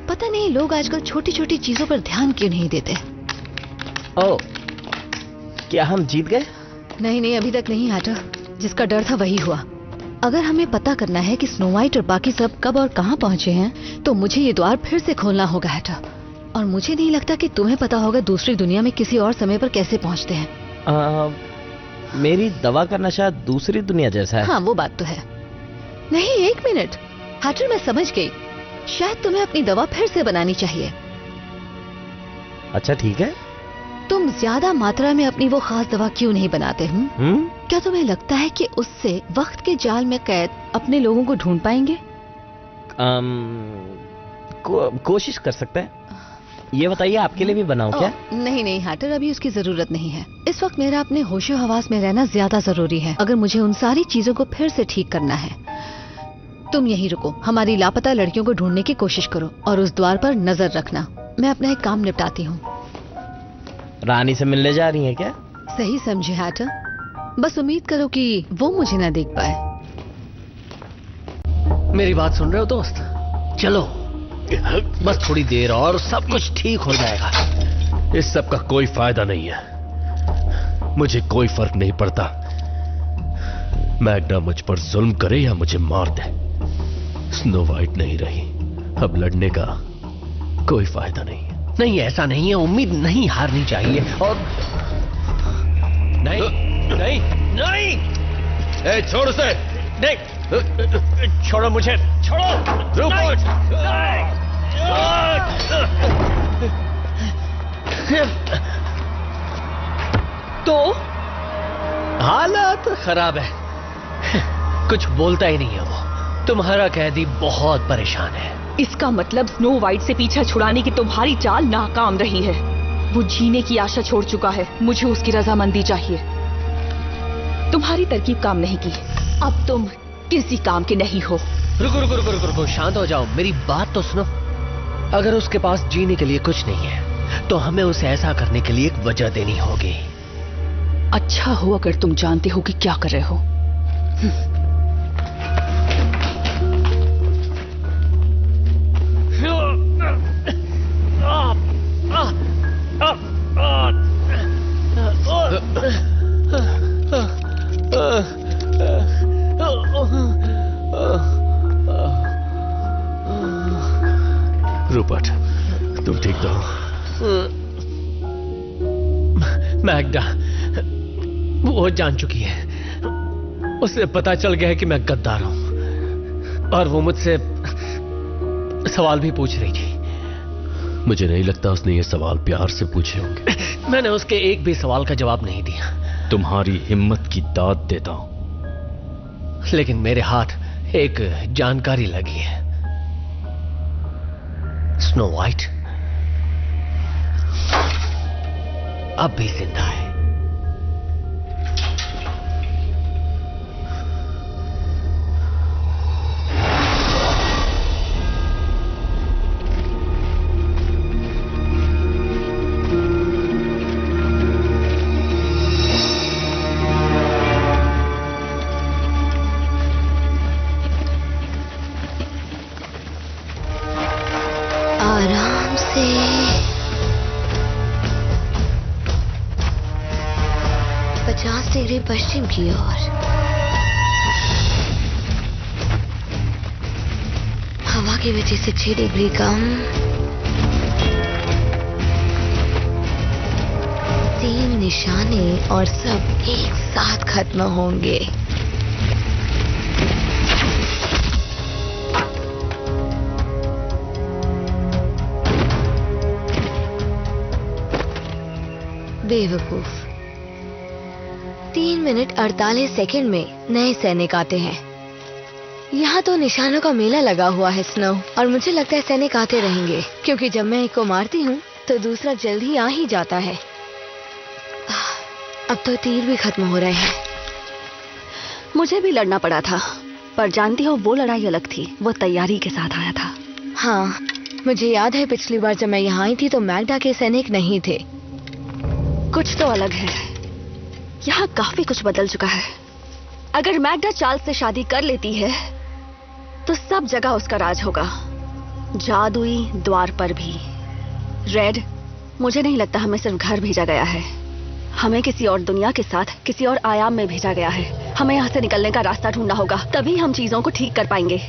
पता नहीं लोग आजकल छोटी छोटी चीजों पर ध्यान क्यों नहीं देते। ओह, क्या हम जीत गए? नहीं नहीं, अभी तक नहीं हैटर। जिसका डर था वही हुआ। अगर हमें पता करना है कि स्नो वाइट और बाकी सब कब और कहां पहुंचे हैं, तो मुझे ये द्वार फिर से खोलना होगा हैटर। और मुझे नहीं लगता कि तुम्हें पता होगा दूसरी दुनिया में किसी और समय पर कैसे पहुंचते हैं। मेरी दवा का नशा दूसरी दुनिया जैसा है। हाँ वो बात तो है। नहीं, एक मिनट हैटर, मैं समझ गई। शायद तुम्हें अपनी दवा फिर से बनानी चाहिए। अच्छा ठीक है। तुम ज्यादा मात्रा में अपनी वो खास दवा क्यों नहीं बनाते? क्या तुम्हें लगता है कि उससे वक्त के जाल में कैद अपने लोगों को ढूंढ पाएंगे? कोशिश कर सकते हैं। ये बताइए, आपके लिए भी बनाऊं क्या? नहीं नहीं हैटर, अभी उसकी जरूरत नहीं है। इस वक्त मेरा अपने होशो हवास में रहना ज्यादा जरूरी है, अगर मुझे उन सारी चीजों को फिर से ठीक करना है। तुम यहीं रुको, हमारी लापता लड़कियों को ढूंढने की कोशिश करो और उस द्वार पर नजर रखना। मैं अपना एक काम निपटाती हूँ। रानी से मिलने जा रही हैं क्या? सही समझे हैटर, बस उम्मीद करो कि वो मुझे ना देख पाए। मेरी बात सुन रहे हो दोस्त? चलो बस थोड़ी देर और सब कुछ ठीक हो जाएगा। इस सब का कोई फायदा नहीं है। मुझे कोई फर्क नहीं पड़ता मैग्डा मुझ पर जुल्म करे या मुझे मार दे। स्नो वाइट नहीं रही, अब लड़ने का कोई फायदा नहीं है। नहीं, ऐसा नहीं है। उम्मीद नहीं हारनी चाहिए। और नहीं नहीं नहीं, ए, छोड़ उसे। नहीं, छोड़ो मुझे, छोड़ो। तो हालत खराब है। कुछ बोलता ही नहीं है वो। तुम्हारा कैदी बहुत परेशान है। इसका मतलब स्नो वाइट से पीछा छुड़ाने की तुम्हारी चाल नाकाम रही है। वो जीने की आशा छोड़ चुका है। मुझे उसकी रजामंदी चाहिए। तुम्हारी तरकीब काम नहीं की, अब तुम किसी काम के नहीं हो। रुको रुको रुको रुको रुको, शांत हो जाओ, मेरी बात तो सुनो। अगर उसके पास जीने के लिए कुछ नहीं है, तो हमें उसे ऐसा करने के लिए एक वजह देनी होगी। अच्छा हो अगर तुम जानते हो कि क्या कर रहे हो। रूपर्ट, तुम ठीक तो हो? मैग्डा वो जान चुकी है। उसे पता चल गया है कि मैं गद्दार हूं, और वो मुझसे सवाल भी पूछ रही थी। मुझे नहीं लगता उसने ये सवाल प्यार से पूछे होंगे। मैंने उसके एक भी सवाल का जवाब नहीं दिया। तुम्हारी हिम्मत की दाद देता हूं, लेकिन मेरे हाथ एक जानकारी लगी है। स्नो वाइट अब भी जिंदा है। आराम से। 50 डिग्री पश्चिम की ओर। की वजह से 6 डिग्री कम, 3 निशाने और सब एक साथ खत्म होंगे। बेवकूफ। 3 मिनट 48 सेकंड में नए सैनिक आते हैं। यहाँ तो निशानों का मेला लगा हुआ है स्नो, और मुझे लगता है सैनिक आते रहेंगे, क्योंकि जब मैं एक को मारती हूँ तो दूसरा जल्दी आ ही जाता है। अब तो तीर भी खत्म हो रहे हैं। मुझे भी लड़ना पड़ा था, पर जानती हो वो लड़ाई अलग थी, वो तैयारी के साथ आया था। हाँ, मुझे याद है पिछली बार जब मैं यहाँ आई थी तो मैग्डा के सैनिक नहीं थे। कुछ तो अलग है, यहाँ काफी कुछ बदल चुका है। अगर मैग्डा चार्ल्स से शादी कर लेती है तो सब जगह उसका राज होगा, जादुई द्वार पर भी। रेड, मुझे नहीं लगता हमें सिर्फ घर भेजा गया है, हमें किसी और दुनिया के साथ किसी और आयाम में भेजा गया है। हमें यहाँ से निकलने का रास्ता ढूंढना होगा, तभी हम चीजों को ठीक कर पाएंगे।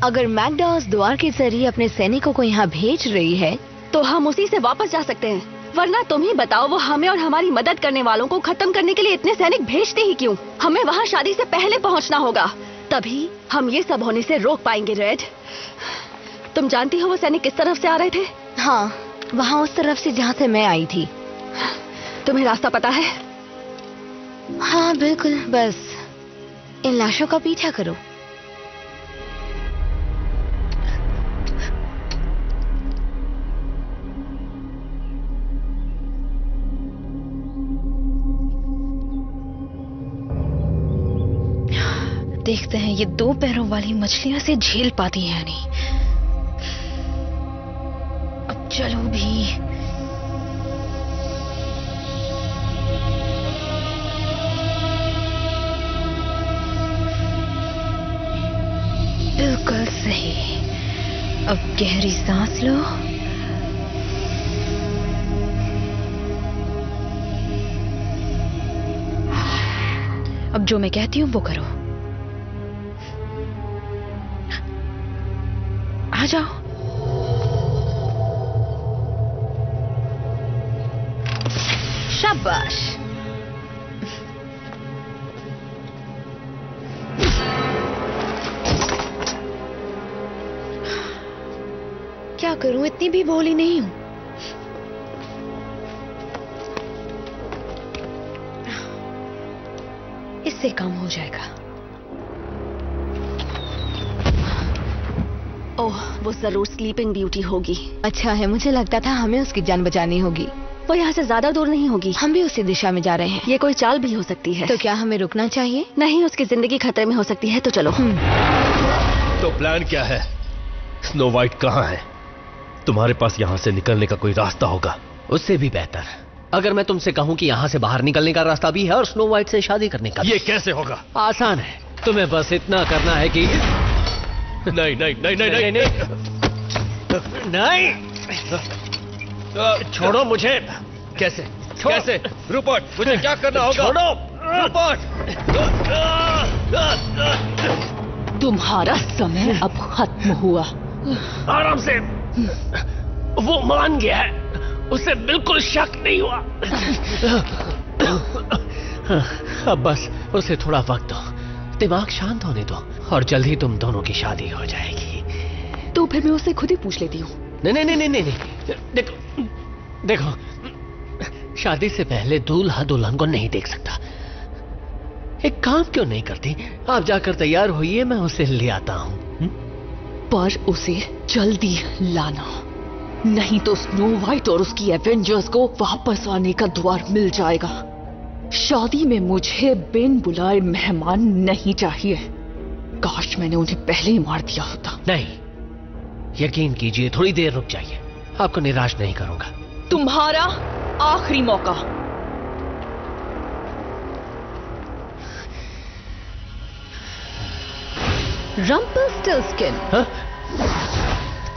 अगर मैग्डा उस द्वार के जरिए अपने सैनिकों को यहाँ भेज रही है तो हम उसी से वापस जा सकते हैं, वरना तुम ही बताओ वो हमें और हमारी मदद करने वालों को खत्म करने के लिए इतने सैनिक भेजते ही क्यों? हमें वहाँ शादी से पहले पहुँचना होगा, तभी हम ये सब होने से रोक पाएंगे। रेड, तुम जानती हो वो सैनिक किस तरफ से आ रहे थे? हाँ, वहाँ उस तरफ से जहाँ से मैं आई थी। तुम्हें रास्ता पता है? हाँ बिल्कुल, बस इन लाशों का पीछा करो। देखते हैं ये 2 पैरों वाली मछलियां से झेल पाती है नहीं। अब चलो भी। बिल्कुल सही। अब गहरी सांस लो। अब जो मैं कहती हूँ वो करो। आ जाओ। शाबाश। क्या करूं, इतनी भी भोली नहीं हूं। इससे काम हो जाएगा। ओह, वो जरूर स्लीपिंग ब्यूटी होगी। अच्छा है, मुझे लगता था हमें उसकी जान बचानी होगी। वो यहाँ से ज्यादा दूर नहीं होगी। हम भी उसी दिशा में जा रहे हैं। ये कोई चाल भी हो सकती है। तो क्या हमें रुकना चाहिए? नहीं, उसकी जिंदगी खतरे में हो सकती है, तो चलो। तो प्लान क्या है? स्नो वाइट कहाँ है? तुम्हारे पास यहाँ से निकलने का कोई रास्ता होगा। उससे भी बेहतर अगर मैं तुमसे कहूं कि यहाँ से बाहर निकलने का रास्ता भी है और स्नो वाइट से शादी करने का। ये कैसे होगा? आसान है, तुम्हें बस इतना करना है कि नहीं नहीं नहीं नहीं नहीं नहीं, छोड़ो मुझे। कैसे कैसे? रूपर्ट, मुझे क्या करना होगा? छोड़ो रूपर्ट। तुम्हारा समय अब खत्म हुआ। आराम से। वो मान गया है, उसे बिल्कुल शक नहीं हुआ। अब बस उसे थोड़ा वक्त दो, दिमाग शांत होने दो, और जल्द ही तुम दोनों की शादी हो जाएगी। तो फिर मैं उससे खुद ही पूछ लेती हूँ। नहीं नहीं नहीं नहीं नहीं, देखो देखो, शादी से पहले दूल्हा दुल्हन को नहीं देख सकता। एक काम क्यों नहीं करती, आप जाकर तैयार होइए, मैं उसे ले आता हूँ। पर उसे जल्दी लाना, नहीं तो स्नो वाइट और उसकी एवेंजर्स को वापस आने का द्वार मिल जाएगा। शादी में मुझे बिन बुलाए मेहमान नहीं चाहिए। काश मैंने उन्हें पहले ही मार दिया होता। नहीं, यकीन कीजिए, थोड़ी देर रुक जाइए, आपको निराश नहीं करूंगा। तुम्हारा आखिरी मौका। रंपलस्टिल्टस्किन। हाँ?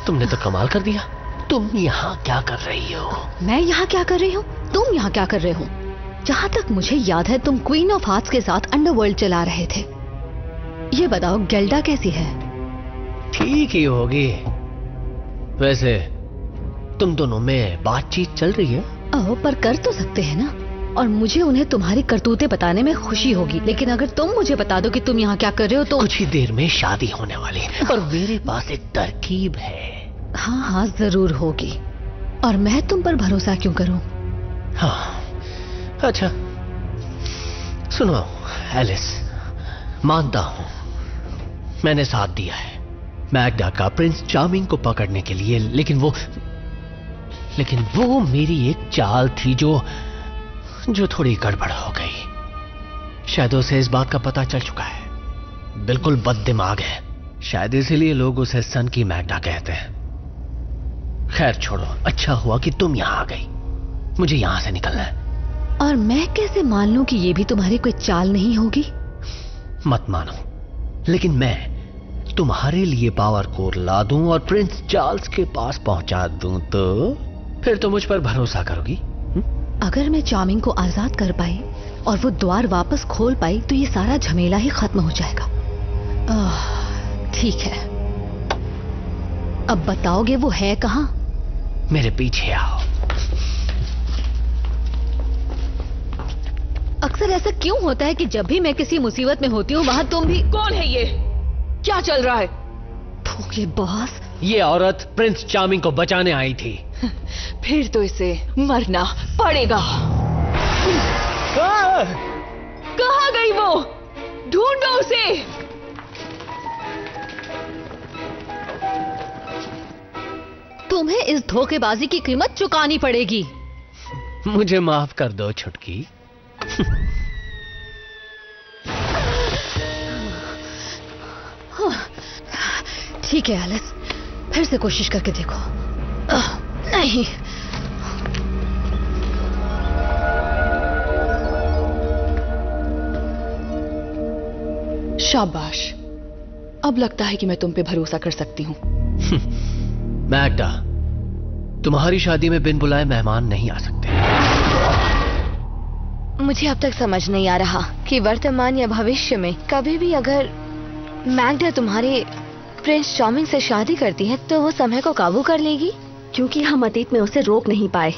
तुमने तो कमाल कर दिया। तुम यहाँ क्या कर रही हो? मैं यहाँ क्या कर रही हूँ? तुम यहाँ क्या कर रहे हो? जहाँ तक मुझे याद है तुम क्वीन ऑफ हार्ट्स के साथ अंडरवर्ल्ड चला रहे थे। ये बताओ गेल्डा कैसी है? ठीक ही होगी। वैसे तुम दोनों में बातचीत चल रही है? ओह, पर कर तो सकते हैं ना। और मुझे उन्हें तुम्हारी करतूतें बताने में खुशी होगी, लेकिन अगर तुम मुझे बता दो कि तुम यहाँ क्या कर रहे हो तो कुछ ही देर में शादी होने वाली है और मेरे पास एक तरकीब है। हाँ हाँ, जरूर होगी। और मैं तुम पर भरोसा क्यों करूं? हाँ, अच्छा सुनो एलिस, मानता हूं मैंने साथ दिया है मैग्डा का प्रिंस चार्मिंग को पकड़ने के लिए, लेकिन वो मेरी एक चाल थी जो थोड़ी गड़बड़ हो गई। शायद उसे इस बात का पता चल चुका है। बिल्कुल बददिमाग है, शायद इसीलिए लोग उसे सन की मैग्डा कहते हैं। खैर छोड़ो, अच्छा हुआ कि तुम यहां आ गई। मुझे यहां से निकलना है। और मैं कैसे मान लूं कि ये भी तुम्हारी कोई चाल नहीं होगी? मत मानो, लेकिन मैं तुम्हारे लिए पावर कोर ला दूं और प्रिंस चार्ल्स के पास पहुंचा दूं तो फिर तो मुझ पर भरोसा करोगी? अगर मैं चार्मिंग को आजाद कर पाई और वो द्वार वापस खोल पाई तो ये सारा झमेला ही खत्म हो जाएगा। ठीक है, अब बताओगे वो है कहाँ? मेरे पीछे आओ। अक्सर ऐसा क्यों होता है कि जब भी मैं किसी मुसीबत में होती हूँ वहां तुम भी? कौन है ये? क्या चल रहा है? भूखे बॉस, ये औरत प्रिंस चार्मिंग को बचाने आई थी। फिर तो इसे मरना पड़ेगा। कहाँ गई वो? ढूंढो उसे। तुम्हें इस धोखेबाजी की कीमत चुकानी पड़ेगी। मुझे माफ कर दो छुटकी। ठीक है एलिस, फिर से कोशिश करके देखो। नहीं, शाबाश, अब लगता है कि मैं तुम पे भरोसा कर सकती हूँ। मैग्डा, तुम्हारी शादी में बिन बुलाए मेहमान नहीं आ सकते। मुझे अब तक समझ नहीं आ रहा कि वर्तमान या भविष्य में कभी भी अगर मैग्डा तुम्हारे प्रिंस चार्मिंग से शादी करती है तो वो समय को काबू कर लेगी, क्योंकि हम अतीत में उसे रोक नहीं पाए।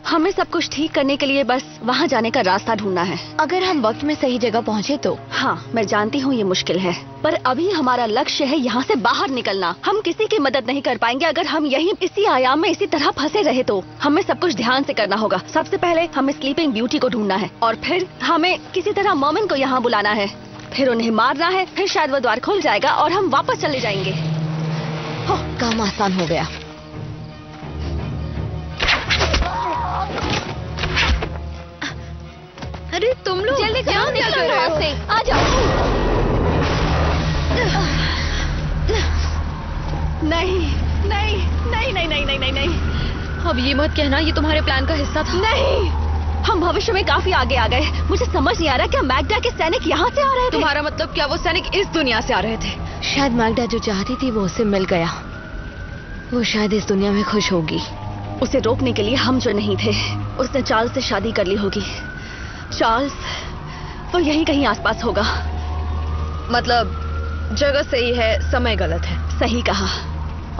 हमें सब कुछ ठीक करने के लिए बस वहाँ जाने का रास्ता ढूंढना है। अगर हम वक्त में सही जगह पहुँचे तो। हाँ, मैं जानती हूँ ये मुश्किल है, पर अभी हमारा लक्ष्य है यहाँ से बाहर निकलना। हम किसी की मदद नहीं कर पाएंगे अगर हम यहीं इसी आयाम में इसी तरह फंसे रहे तो। हमें सब कुछ ध्यान से करना होगा। सबसे पहले हमें स्लीपिंग ब्यूटी को ढूंढना है और फिर हमें किसी तरह मोमिन को यहाँ बुलाना है, फिर उन्हें मारना है, फिर शायद वो द्वार खुल जाएगा और हम वापस चले जाएंगे। काम आसान हो गया। अरे तुम लोग जल्दी करो, निकलो यहाँ से। आ जाओ। नहीं नहीं नहीं नहीं नहीं नहीं नहीं नहीं। अब ये मत कहना ये तुम्हारे प्लान का हिस्सा था। नहीं, हम भविष्य में काफी आगे आ गए। मुझे समझ नहीं आ रहा क्या मैग्डा के सैनिक यहाँ से आ रहे थे? तुम्हारा मतलब क्या वो सैनिक इस दुनिया से आ रहे थे? शायद मैग्डा जो चाहती थी वो उसे मिल गया। वो शायद इस दुनिया में खुश होगी। उसे रोकने के लिए हम जो नहीं थे। उसने चार्ल्स से शादी कर ली होगी। चार्ल्स वो यहीं कहीं आसपास होगा। मतलब जगह सही है, समय गलत है। सही कहा।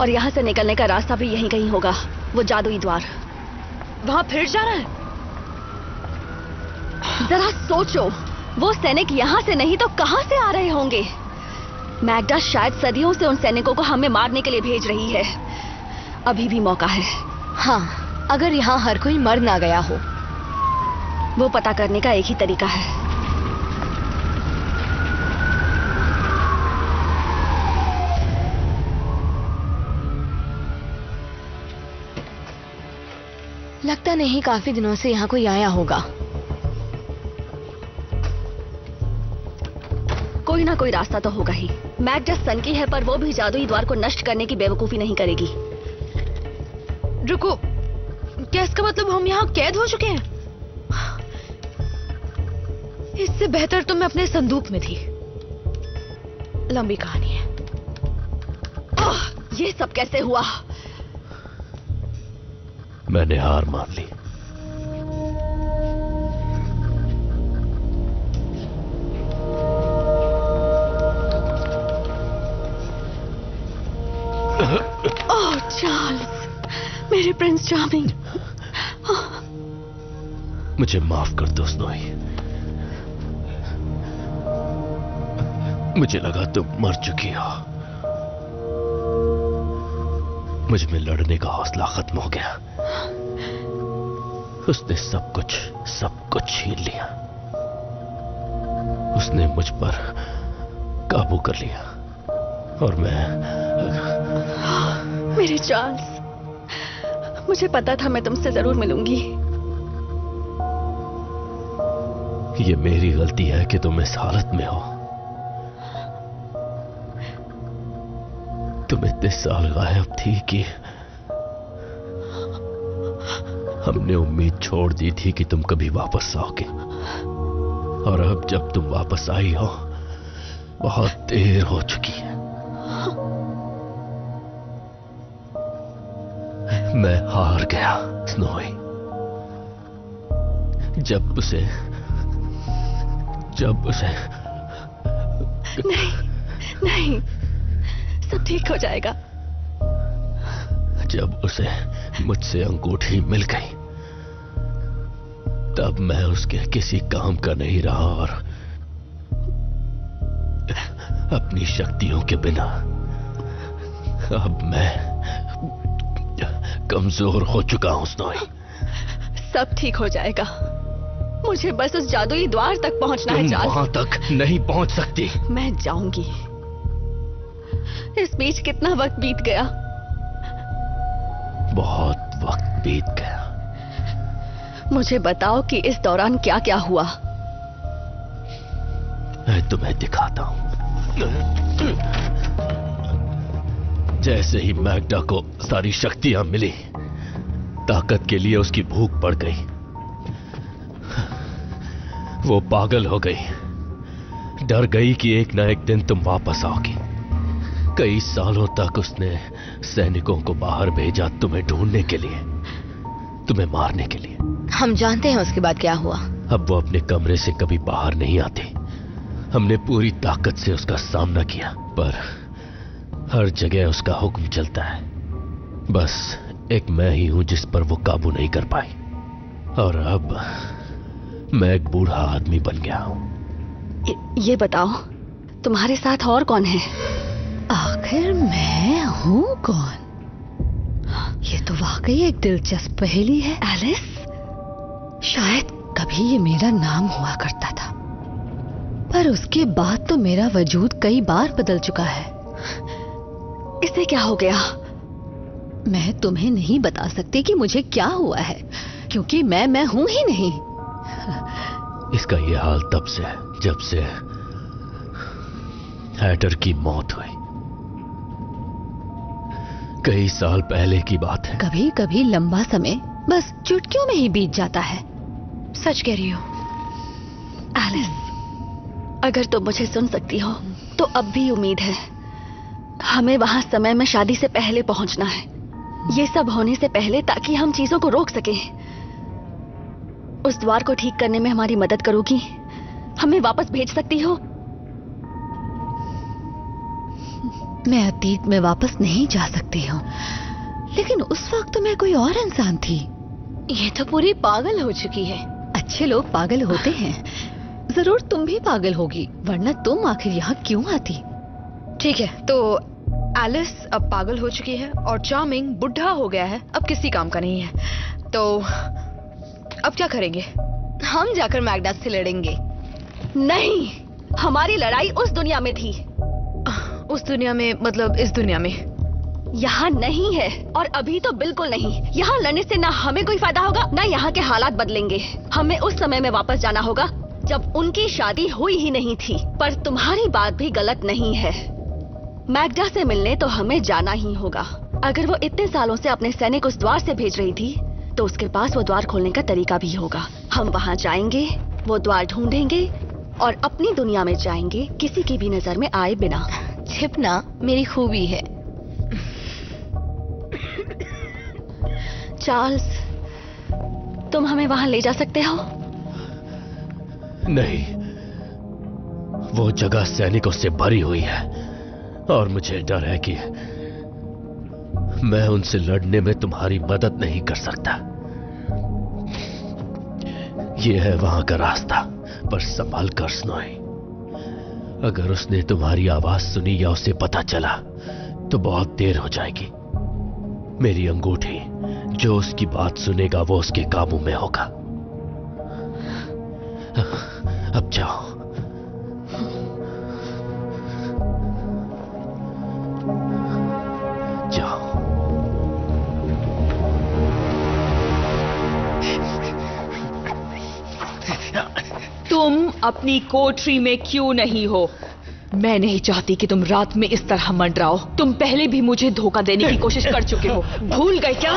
और यहाँ से निकलने का रास्ता भी यहीं कहीं होगा। वो जादुई द्वार। वहाँ फिर जाना है? जरा सोचो, वो सैनिक यहाँ से नहीं तो कहाँ से आ रहे होंगे? मैग्डा शायद सदियों से उन सैनिकों को हमें मारने के लिए भेज रही है। अभी भी मौका है। हाँ, अगर यहाँ हर कोई मर ना गया हो। वो पता करने का एक ही तरीका है। लगता नहीं काफी दिनों से यहाँ कोई आया होगा। कोई ना कोई रास्ता तो होगा ही। मैग्डा सन की है, पर वो भी जादुई द्वार को नष्ट करने की बेवकूफी नहीं करेगी। रुको, क्या इसका मतलब हम यहाँ कैद हो चुके हैं? इससे बेहतर तो मैं अपने संदूक में थी। लंबी कहानी है। ये सब कैसे हुआ? मैंने हार मान ली। Prince charming. मुझे माफ कर दो स्नोई। मुझे लगा तुम मर चुकी हो। मुझ में लड़ने का हौसला खत्म हो गया। उसने सब कुछ छीन लिया। उसने मुझ पर काबू कर लिया और मैं। मेरे चार्ल्स, मुझे पता था मैं तुमसे जरूर मिलूंगी। ये मेरी गलती है कि तुम इस हालत में हो। तुम इतने साल गायब थी कि हमने उम्मीद छोड़ दी थी कि तुम कभी वापस आओगे, और अब जब तुम वापस आई हो बहुत देर हो चुकी है। मैं हार गया स्नोई। जब उसे नहीं, सब ठीक हो जाएगा। जब उसे मुझसे अंगूठी मिल गई तब मैं उसके किसी काम का नहीं रहा और अपनी शक्तियों के बिना अब मैं कमजोर हो चुका हूं स्नोई। सब ठीक हो जाएगा। मुझे बस उस जादुई द्वार तक पहुंचना है चार्ल्स। वहां तक नहीं पहुंच सकती। मैं जाऊंगी। इस बीच कितना वक्त बीत गया। बहुत वक्त बीत गया। मुझे बताओ कि इस दौरान क्या क्या हुआ। मैं तुम्हें दिखाता हूं। जैसे ही मैग्डा को सारी शक्तियां मिली, ताकत के लिए उसकी भूख बढ़ गई। वो पागल हो गई। डर गई कि एक ना एक दिन तुम वापस आओगी। कई सालों तक उसने सैनिकों को बाहर भेजा तुम्हें ढूंढने के लिए, तुम्हें मारने के लिए। हम जानते हैं उसके बाद क्या हुआ। अब वो अपने कमरे से कभी बाहर नहीं आती। हमने पूरी ताकत से उसका सामना किया, पर हर जगह उसका हुक्म चलता है। बस एक मैं ही हूं जिस पर वो काबू नहीं कर पाई। और अब मैं एक बूढ़ा आदमी बन गया हूं। ये बताओ, तुम्हारे साथ और कौन है? आखिर मैं हूं कौन? ये तो वाकई एक दिलचस्प पहेली है। एलिस? शायद कभी ये मेरा नाम हुआ करता था, पर उसके बाद तो मेरा वजूद कई बार बदल चुका है। इसे क्या हो गया? मैं तुम्हें नहीं बता सकती कि मुझे क्या हुआ है, क्योंकि मैं हूं ही नहीं। इसका ये हाल तब से है जब से हैटर की मौत हुई। कई साल पहले की बात है। कभी कभी लंबा समय बस चुटकियों में ही बीत जाता है। सच कह रही हो एलिस, अगर तुम मुझे सुन सकती हो तो अब भी उम्मीद है। हमें वहां समय में शादी से पहले पहुंचना है, ये सब होने से पहले, ताकि हम चीजों को रोक सकें। उस द्वार को ठीक करने में हमारी मदद करोगी? हमें वापस भेज सकती हो? मैं अतीत में वापस नहीं जा सकती हूँ, लेकिन उस वक्त तो मैं कोई और इंसान थी। ये तो पूरी पागल हो चुकी है। अच्छे लोग पागल होते हैं। जरूर तुम भी पागल होगी, वरना तुम आखिर यहाँ क्यों आती? ठीक है, तो एलिस अब पागल हो चुकी है और चार्मिंग बुढ़ा हो गया है, अब किसी काम का नहीं है। तो अब क्या करेंगे? हम जाकर मैग्डा से लड़ेंगे। नहीं, हमारी लड़ाई उस दुनिया में थी। उस दुनिया में मतलब इस दुनिया में? यहाँ नहीं है, और अभी तो बिल्कुल नहीं। यहाँ लड़ने से ना हमें कोई फायदा होगा, ना यहाँ के हालात बदलेंगे। हमें उस समय में वापस जाना होगा जब उनकी शादी हुई ही नहीं थी। पर तुम्हारी बात भी गलत नहीं है। मैग्डा से मिलने तो हमें जाना ही होगा। अगर वो इतने सालों से अपने सैनिक उस द्वार से भेज रही थी, तो उसके पास वो द्वार खोलने का तरीका भी होगा। हम वहां जाएंगे, वो द्वार ढूंढेंगे और अपनी दुनिया में जाएंगे, किसी की भी नजर में आए बिना। छिपना मेरी खूबी है। चार्ल्स, तुम हमें वहां ले जा सकते हो? नहीं, वो जगह सैनिकों से भरी हुई है और मुझे डर है कि मैं उनसे लड़ने में तुम्हारी मदद नहीं कर सकता। यह है वहां का रास्ता, पर संभाल कर स्नोई। अगर उसने तुम्हारी आवाज सुनी या उसे पता चला तो बहुत देर हो जाएगी। मेरी अंगूठी, जो उसकी बात सुनेगा वो उसके काबू में होगा। अब जाओ। जाओ। तुम अपनी कोठरी में क्यों नहीं हो? मैं नहीं चाहती कि तुम रात में इस तरह मंडराओ। तुम पहले भी मुझे धोखा देने की कोशिश कर चुके हो। भूल गए क्या?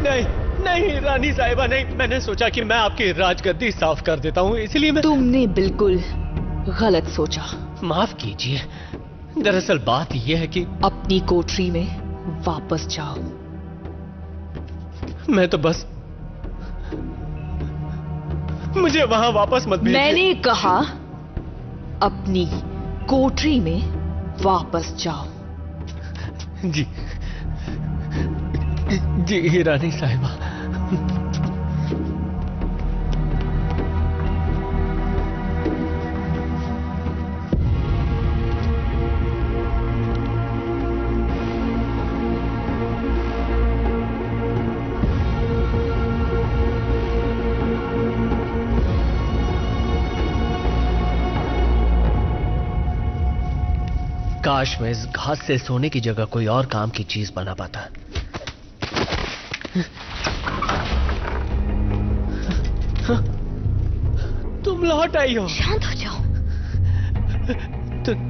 नहीं नहीं रानी साहिबा, नहीं। मैंने सोचा कि मैं आपकी राजगद्दी साफ कर देता हूँ, इसलिए मैं... तुमने बिल्कुल गलत सोचा। माफ कीजिए, दरअसल बात यह है कि... अपनी कोठरी में वापस जाओ। मैं तो बस... मुझे वहां वापस मत भेजिए। मैंने कहा अपनी कोठरी में वापस जाओ। जी जी रानी साहिबा। काश मैं इस घास से सोने की जगह कोई और काम की चीज बना पाता। तुम लौट आई हो। शांत हो जाओ।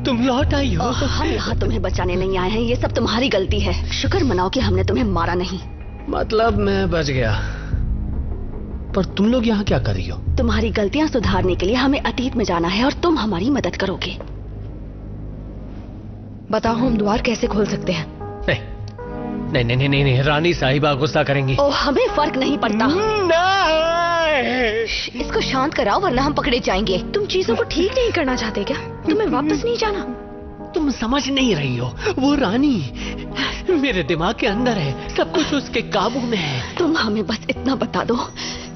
तुम लौट आई हो। हम यहाँ तुम्हें बचाने नहीं आए हैं, ये सब तुम्हारी गलती है। शुक्र मनाओ कि हमने तुम्हें मारा नहीं। मतलब मैं बच गया, पर तुम लोग यहाँ क्या कर रही हो? तुम्हारी गलतियाँ सुधारने के लिए हमें अतीत में जाना है और तुम हमारी मदद करोगे। बताओ हम द्वार कैसे खोल सकते हैं? नहीं नहीं नहीं नहीं, नहीं। रानी साहिबा गुस्सा करेंगी। ओ, हमें फर्क नहीं पड़ता। नहीं। इसको शांत कराओ वरना हम पकड़े जाएंगे। तुम चीजों को ठीक नहीं करना चाहते क्या? तुम्हें वापस नहीं जाना? तुम समझ नहीं रही हो। वो रानी मेरे दिमाग के अंदर है, सब कुछ उसके काबू में है। तुम हमें बस इतना बता दो,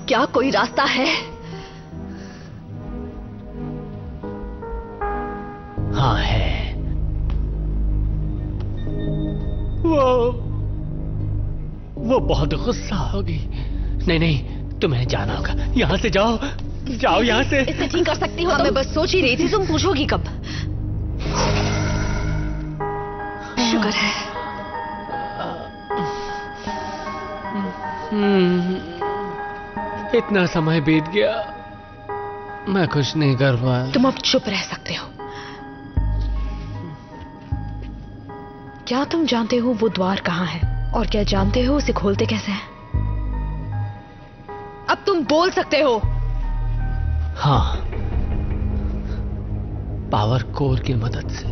क्या कोई रास्ता है? हाँ है। वो बहुत गुस्सा होगी। नहीं नहीं, तुम्हें जाना होगा। यहाँ से जाओ, जाओ यहाँ से। इसे ठीक कर सकती हो? मैं बस सोच ही रही थी तुम पूछोगी कब। शुक्र है। इतना समय बीत गया, मैं कुछ नहीं कर पाया। तुम अब चुप रह सकते हो। क्या तुम जानते हो वो द्वार कहाँ है? और क्या जानते हो उसे खोलते कैसे हैं? अब तुम बोल सकते हो। हाँ, पावर कोर की मदद से।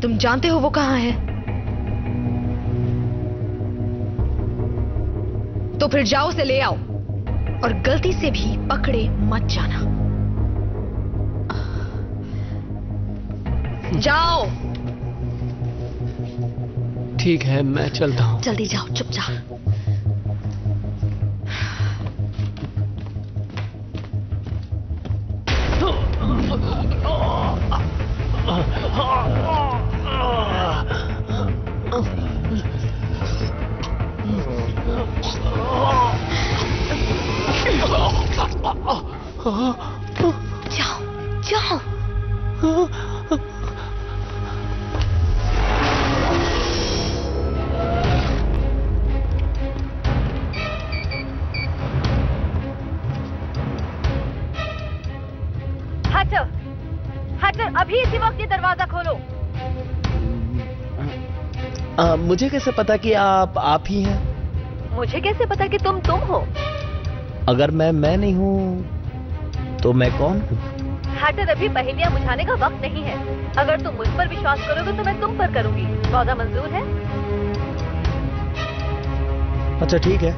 तुम जानते हो वो कहाँ है? तो फिर जाओ उसे ले आओ, और गलती से भी पकड़े मत जाना। जाओ। ठीक है, मैं चलता हूँ। जल्दी जाओ, चुपचाप। जाओ, जाओ। हटर, अभी इसी वक्त ये दरवाजा खोलो। मुझे कैसे पता कि आप ही हैं? मुझे कैसे पता कि तुम हो? अगर मैं नहीं हूँ तो मैं कौन हूँ? हटर, अभी पहेलियां बुझाने का वक्त नहीं है। अगर तुम मुझ पर विश्वास करोगे तो मैं तुम पर करूंगी। सौदा मंजूर है? अच्छा ठीक है।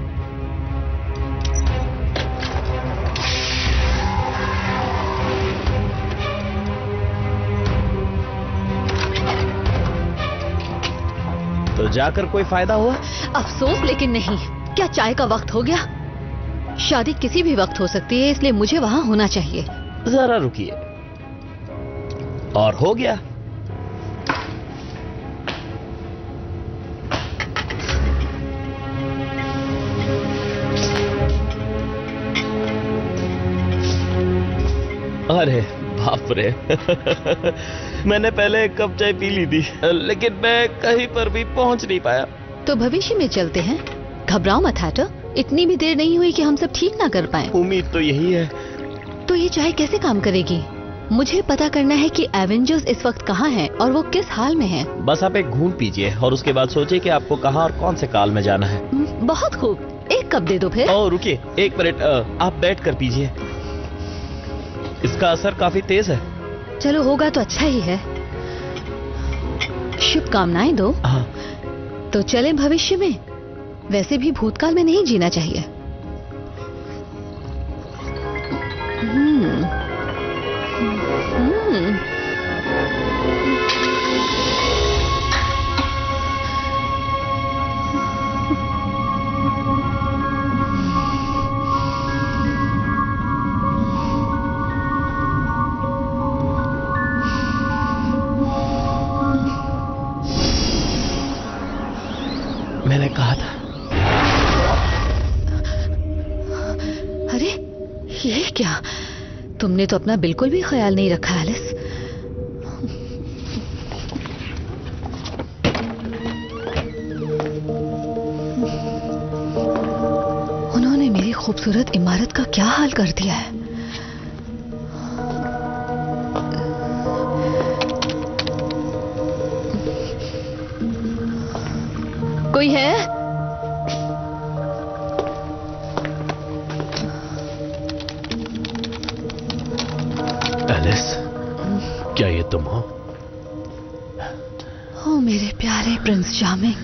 तो जाकर कोई फायदा हुआ? अफसोस लेकिन नहीं। क्या चाय का वक्त हो गया? शादी किसी भी वक्त हो सकती है, इसलिए मुझे वहाँ होना चाहिए। जरा रुकिए। और हो गया। अरे बाप रे मैंने पहले एक कप चाय पी ली थी, लेकिन मैं कहीं पर भी पहुंच नहीं पाया। तो भविष्य में चलते हैं। घबराओ मत हैटर, इतनी भी देर नहीं हुई कि हम सब ठीक ना कर पाए। उम्मीद तो यही है। तो ये चाय कैसे काम करेगी? मुझे पता करना है कि एवेंजर्स इस वक्त कहाँ हैं और वो किस हाल में हैं। बस आप एक घूम पीजिए और उसके बाद सोचिए कि आपको कहाँ और कौन से काल में जाना है। बहुत खूब, एक कप दे दो फिर। ओह रुकिए, एक मिनट, आप बैठ कर पीजिए। इसका असर काफी तेज है। चलो होगा तो अच्छा ही है। शुभकामनाएं दो। हाँ। तो चलें भविष्य में। वैसे भी भूतकाल में नहीं जीना चाहिए। मैंने कहा था। अरे ये क्या? तुमने तो अपना बिल्कुल भी ख्याल नहीं रखा एलिस। उन्होंने मेरी खूबसूरत इमारत का क्या हाल कर दिया है। कोई है? एलिस, क्या ये तुम हो? ओ मेरे प्यारे प्रिंस चार्मिंग,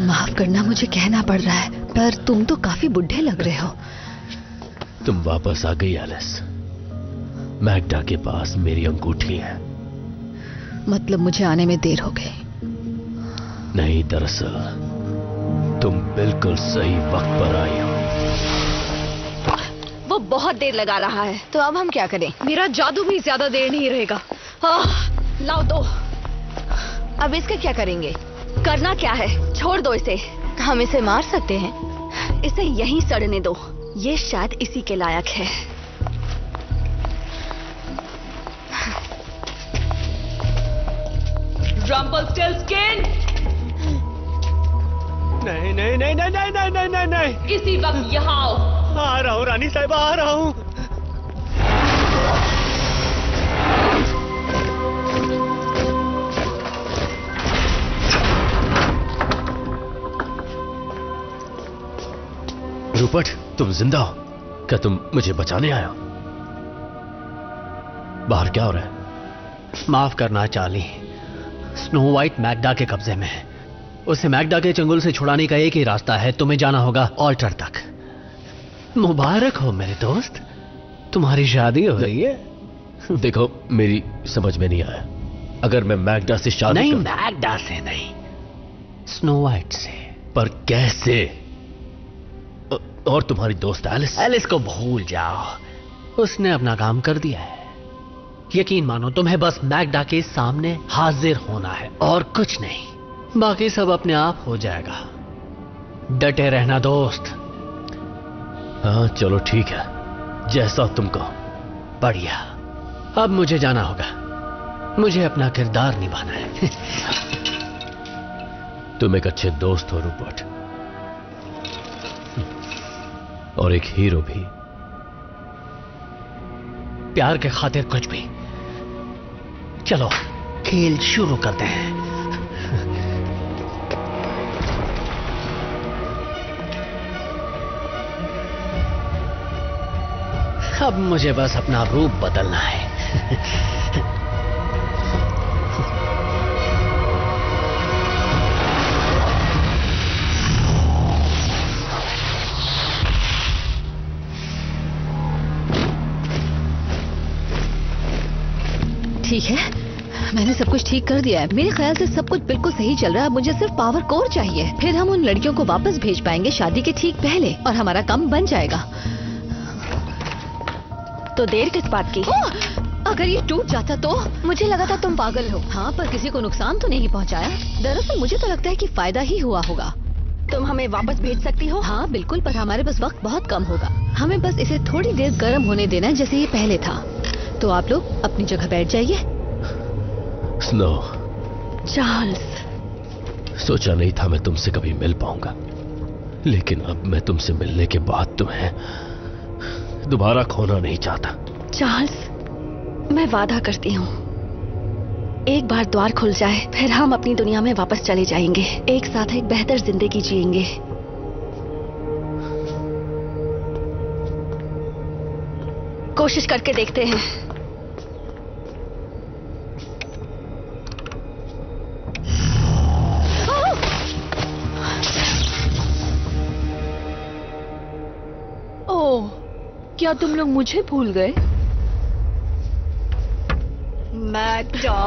माफ करना मुझे कहना पड़ रहा है, पर तुम तो काफी बुढ़े लग रहे हो। तुम वापस आ गई एलिस। मैग्डा के पास मेरी अंगूठी है। मतलब मुझे आने में देर हो गई? नहीं, दरअसल तुम बिल्कुल सही वक्त पर आई हो। वो बहुत देर लगा रहा है, तो अब हम क्या करें? मेरा जादू भी ज्यादा देर नहीं रहेगा। लाओ दो। अब इसका क्या करेंगे? करना क्या है? छोड़ दो इसे। हम इसे मार सकते हैं। इसे यहीं सड़ने दो, ये शायद इसी के लायक है। रंपलस्टिल्टस्किन! नहीं नहीं नहीं नहीं नहीं नहीं नहीं नहीं नहीं। इसी वक्त यहाँ आओ। आ रहा हूँ रानी साहिबा, आ रहा हूँ। रूपर्ट, तुम जिंदा हो? क्या तुम मुझे बचाने आए हो? बाहर क्या हो रहा है? माफ करना चार्ली, स्नो वाइट मैग्डा के कब्जे में है। उसे मैग्डा के चंगुल से छुड़ाने का एक ही रास्ता है। तुम्हें जाना होगा ऑल्टर तक। मुबारक हो मेरे दोस्त, तुम्हारी शादी हो गई है। देखो, मेरी समझ में नहीं आया। अगर मैं मैग्डा से शादी नहीं, मैग्डा से नहीं, स्नो वाइट से। पर कैसे? और तुम्हारी दोस्त एलिस? एलिस को भूल जाओ, उसने अपना काम कर दिया है। यकीन मानो, तुम्हें बस मैग्डा के सामने हाजिर होना है और कुछ नहीं। बाकी सब अपने आप हो जाएगा। डटे रहना दोस्त। हाँ चलो ठीक है, जैसा तुम कहो। बढ़िया। अब मुझे जाना होगा, मुझे अपना किरदार निभाना है। तुम एक अच्छे दोस्त हो रूपर्ट, और एक हीरो भी। प्यार के खातिर कुछ भी। चलो खेल शुरू करते हैं। अब मुझे बस अपना रूप बदलना है। ठीक है, मैंने सब कुछ ठीक कर दिया है। मेरे ख्याल से सब कुछ बिल्कुल सही चल रहा है। मुझे सिर्फ पावर कोर चाहिए, फिर हम उन लड़कियों को वापस भेज पाएंगे शादी के ठीक पहले, और हमारा काम बन जाएगा। तो देर किस बात की? अगर ये टूट जाता तो? मुझे लगा था तुम पागल हो। हाँ, पर किसी को नुकसान तो नहीं पहुँचाया। दरअसल मुझे तो लगता है कि फायदा ही हुआ होगा। तुम हमें वापस भेज सकती हो? हाँ बिल्कुल, पर हमारे पास वक्त बहुत कम होगा। हमें बस इसे थोड़ी देर गर्म होने देना है जैसे ये पहले था। तो आप लोग अपनी जगह बैठ जाइए। स्नो, चार्ल्स, सोचा नहीं था मैं तुमसे कभी मिल पाऊंगा, लेकिन अब मैं तुमसे मिलने के बाद तुम्हें दोबारा खोना नहीं चाहता। चार्ल्स, मैं वादा करती हूँ, एक बार द्वार खुल जाए फिर हम अपनी दुनिया में वापस चले जाएंगे, एक साथ एक बेहतर जिंदगी जिएंगे। कोशिश करके देखते हैं। ओह, क्या तुम लोग मुझे भूल गए? मैग्डा,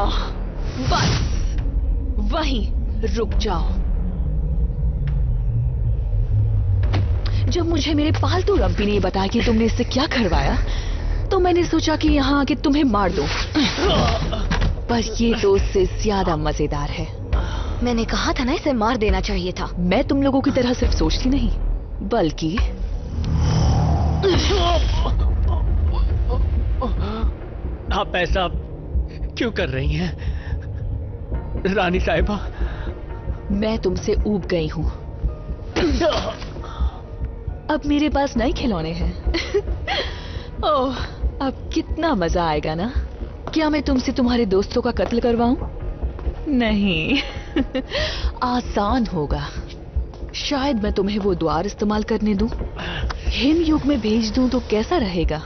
बस वहीं रुक जाओ। जब मुझे मेरे पालतू रब्बी ने बताया कि तुमने इससे क्या करवाया, तो मैंने सोचा कि यहाँ आके तुम्हें मार दूं। पर ये तो उससे ज्यादा मजेदार है। मैंने कहा था ना इसे मार देना चाहिए था। मैं तुम लोगों की तरह सिर्फ सोचती नहीं, बल्कि आप ऐसा क्यों कर रही हैं, रानी साहिबा? मैं तुमसे ऊब गई हूं। अब मेरे पास नए खिलौने हैं। ओह, अब कितना मजा आएगा ना। क्या मैं तुमसे तुम्हारे दोस्तों का कत्ल करवाऊं? नहीं। आसान होगा। शायद मैं तुम्हें वो द्वार इस्तेमाल करने दूं, हिम युग में भेज दूं तो कैसा रहेगा?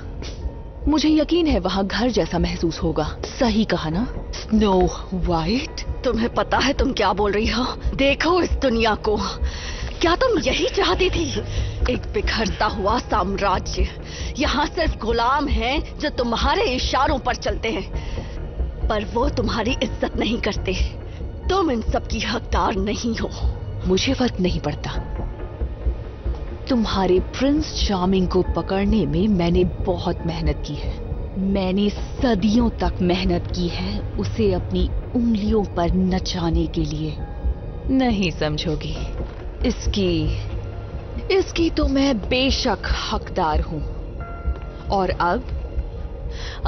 मुझे यकीन है वहां घर जैसा महसूस होगा। सही कहा ना स्नो वाइट? तुम्हें पता है तुम क्या बोल रही हो? देखो इस दुनिया को। क्या तुम यही चाहती थी? एक बिखरता हुआ साम्राज्य। यहाँ सिर्फ गुलाम हैं जो तुम्हारे इशारों पर चलते हैं, पर वो तुम्हारी इज्जत नहीं करते। तुम इन सब की हकदार नहीं हो। मुझे फर्क नहीं पड़ता। तुम्हारे प्रिंस चार्मिंग को पकड़ने में मैंने बहुत मेहनत की है। मैंने सदियों तक मेहनत की है उसे अपनी उंगलियों पर नचाने के लिए। नहीं समझोगी? इसकी तो मैं बेशक हकदार हूं। और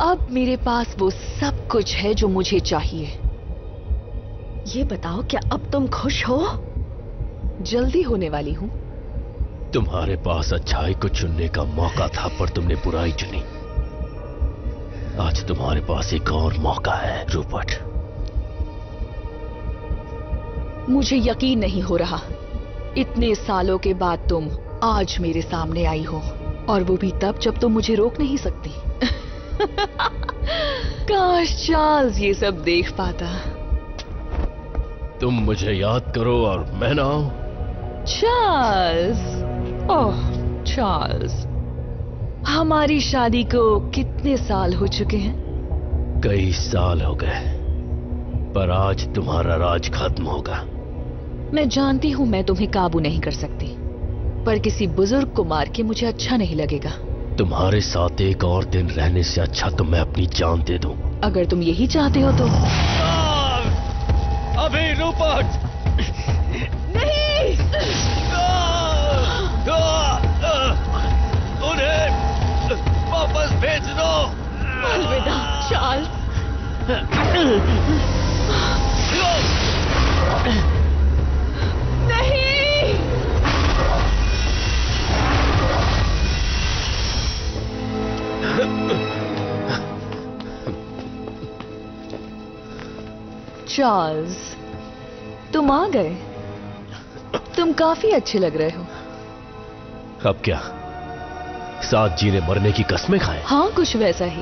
अब मेरे पास वो सब कुछ है जो मुझे चाहिए। ये बताओ, क्या अब तुम खुश हो? जल्दी होने वाली हूं। तुम्हारे पास अच्छाई को चुनने का मौका था, पर तुमने बुराई चुनी। आज तुम्हारे पास एक और मौका है रूपर्ट। मुझे यकीन नहीं हो रहा, इतने सालों के बाद तुम आज मेरे सामने आई हो, और वो भी तब जब तुम मुझे रोक नहीं सकती। काश चार्ल्स ये सब देख पाता। तुम मुझे याद करो और मैं ना आऊं। चार्ल्स, ओह चार्ल्स, हमारी शादी को कितने साल हो चुके हैं? कई साल हो गए, पर आज तुम्हारा राज खत्म होगा। मैं जानती हूं मैं तुम्हें काबू नहीं कर सकती, पर किसी बुजुर्ग को मार के मुझे अच्छा नहीं लगेगा। तुम्हारे साथ एक और दिन रहने से अच्छा तो मैं अपनी जान दे दूं। अगर तुम यही चाहते हो तो। अभी रूपर्ट! नहीं! उन्हें वापस भेज दो। अलविदा चार्ल्स। नहीं! चार्ल्स, तुम आ गए। तुम काफी अच्छे लग रहे हो। अब क्या साथ जीने मरने की कस्में खाएं? हाँ, कुछ वैसा ही।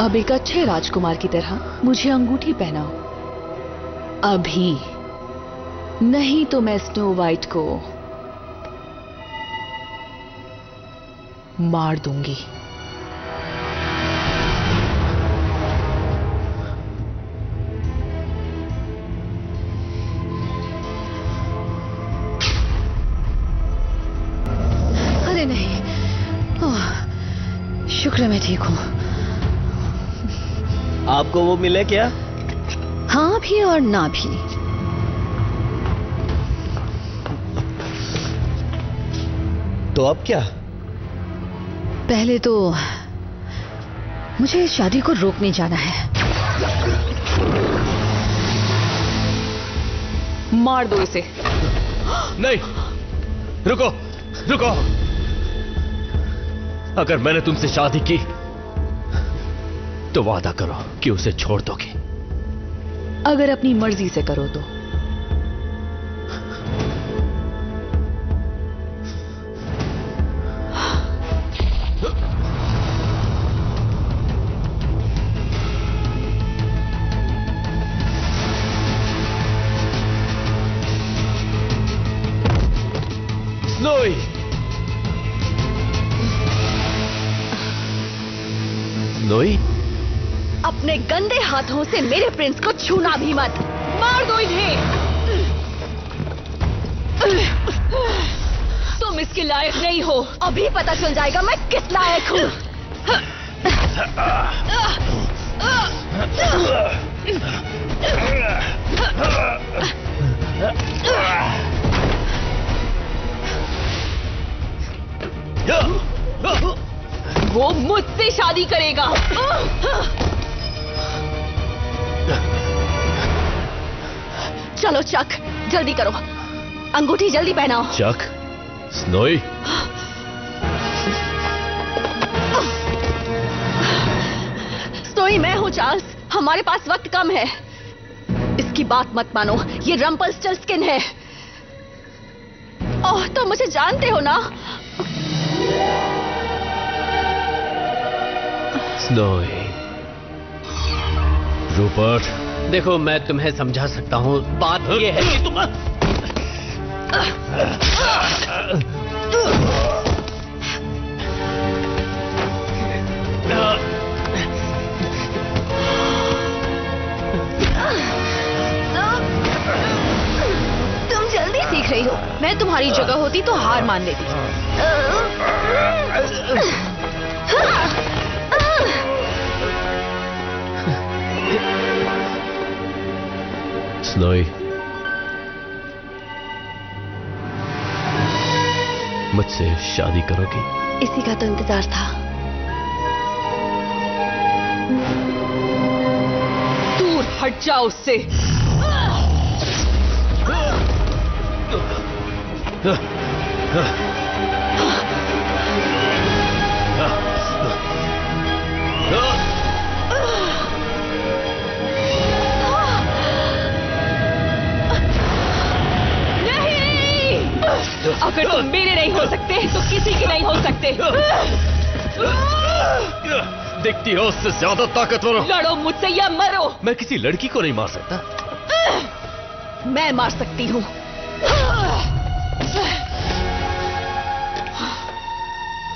अब एक अच्छे राजकुमार की तरह मुझे अंगूठी पहनाओ अभी, नहीं तो मैं स्नो वाइट को मार दूंगी। अरे नहीं, ओह, शुक्र है मैं ठीक हूँ। आपको वो मिले क्या? हाँ भी और ना भी। तो अब क्या? पहले तो मुझे इस शादी को रोकने जाना है। मार दो इसे। नहीं, रुको रुको। अगर मैंने तुमसे शादी की तो वादा करो कि उसे छोड़ दोगे। अगर अपनी मर्जी से करो तो। स्नोई, स्नोई, अपने गंदे हाथों से मेरे प्रिंस को छूना भी मत। मार दो इन्हें। तुम इसके लायक नहीं हो। अभी पता चल जाएगा मैं किस लायक हूँ। वो मुझसे शादी करेगा। चलो चक, जल्दी करो, अंगूठी जल्दी पहनाओ। चक, स्नोई, स्नोई मैं हूँ चार्ल्स, हमारे पास वक्त कम है। इसकी बात मत मानो, ये रम्पल्स्टिल्टस्किन है। ओह, तो मुझे जानते हो ना? स्नोई, रूपर्ट, देखो मैं तुम्हें समझा सकता हूँ। बात ये है कि तुम तुम जल्दी सीख रही हो। मैं तुम्हारी जगह होती तो हार मान लेती। स्नोई, मुझसे शादी करोगी? इसी का तो इंतजार था। दूर हट जाओ उससे। अगर तुम मेरे नहीं हो सकते तो किसी के नहीं हो सकते। दिखती हो उससे ज्यादा ताकतवर हो। लड़ो मुझसे या मरो। मैं किसी लड़की को नहीं मार सकता। मैं मार सकती हूँ।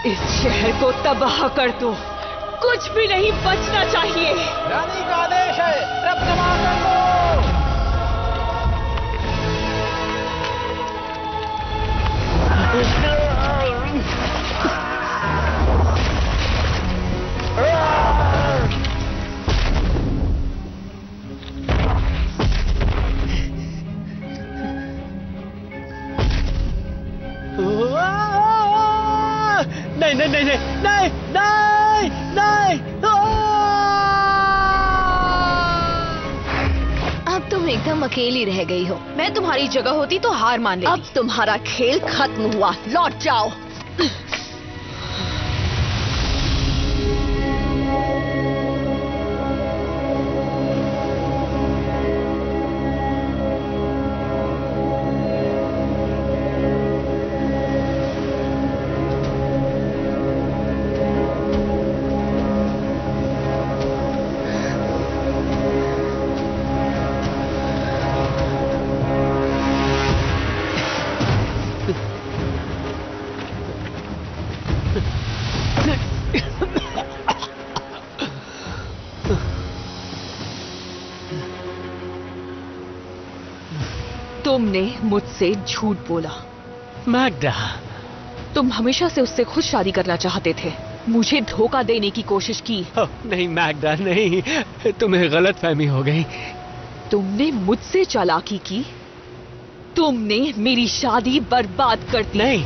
इस शहर को तबाह कर दो, कुछ भी नहीं बचना चाहिए। रानी का आदेश है, ट्रक जमा कर दो। नहीं नहीं नहीं नहीं नहीं नहीं। अब तुम एकदम अकेली रह गई हो। मैं तुम्हारी जगह होती तो हार मान लेती। अब तुम्हारा खेल खत्म हुआ, लौट जाओ। तुमने मुझसे झूठ बोला। मैग्डा, तुम हमेशा से उससे खुद शादी करना चाहते थे, मुझे धोखा देने की कोशिश की। नहीं मैग्डा नहीं, तुम्हें गलतफहमी हो गई। तुमने मुझसे चालाकी की, तुमने मेरी शादी बर्बाद कर दी। नहीं,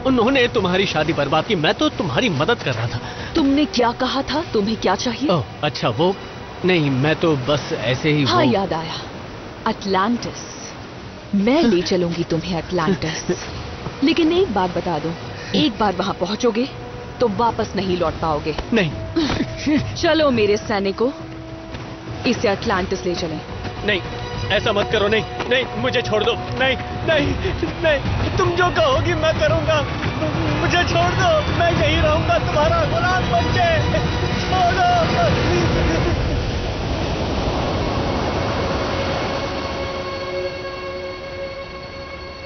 उन्होंने तुम्हारी शादी बर्बाद की, मैं तो तुम्हारी मदद कर रहा था। तुमने क्या कहा था? तुम्हें क्या चाहिए? ओह अच्छा, वो नहीं, मैं तो बस ऐसे ही। हाँ याद आया, अटलांटिस। मैं ले चलूंगी तुम्हें अटलांटिस। लेकिन एक बात बता दूं, एक बार वहां पहुंचोगे तो वापस नहीं लौट पाओगे। नहीं। चलो मेरे सैनिकों, इसे अटलांटिस ले चलें। नहीं, ऐसा मत करो। नहीं नहीं, मुझे छोड़ दो। नहीं नहीं नहीं, तुम जो कहोगी मैं करूंगा। मुझे छोड़ दो, मैं यहीं रहूंगा तुम्हारा गुलाम बन के। छोड़ो।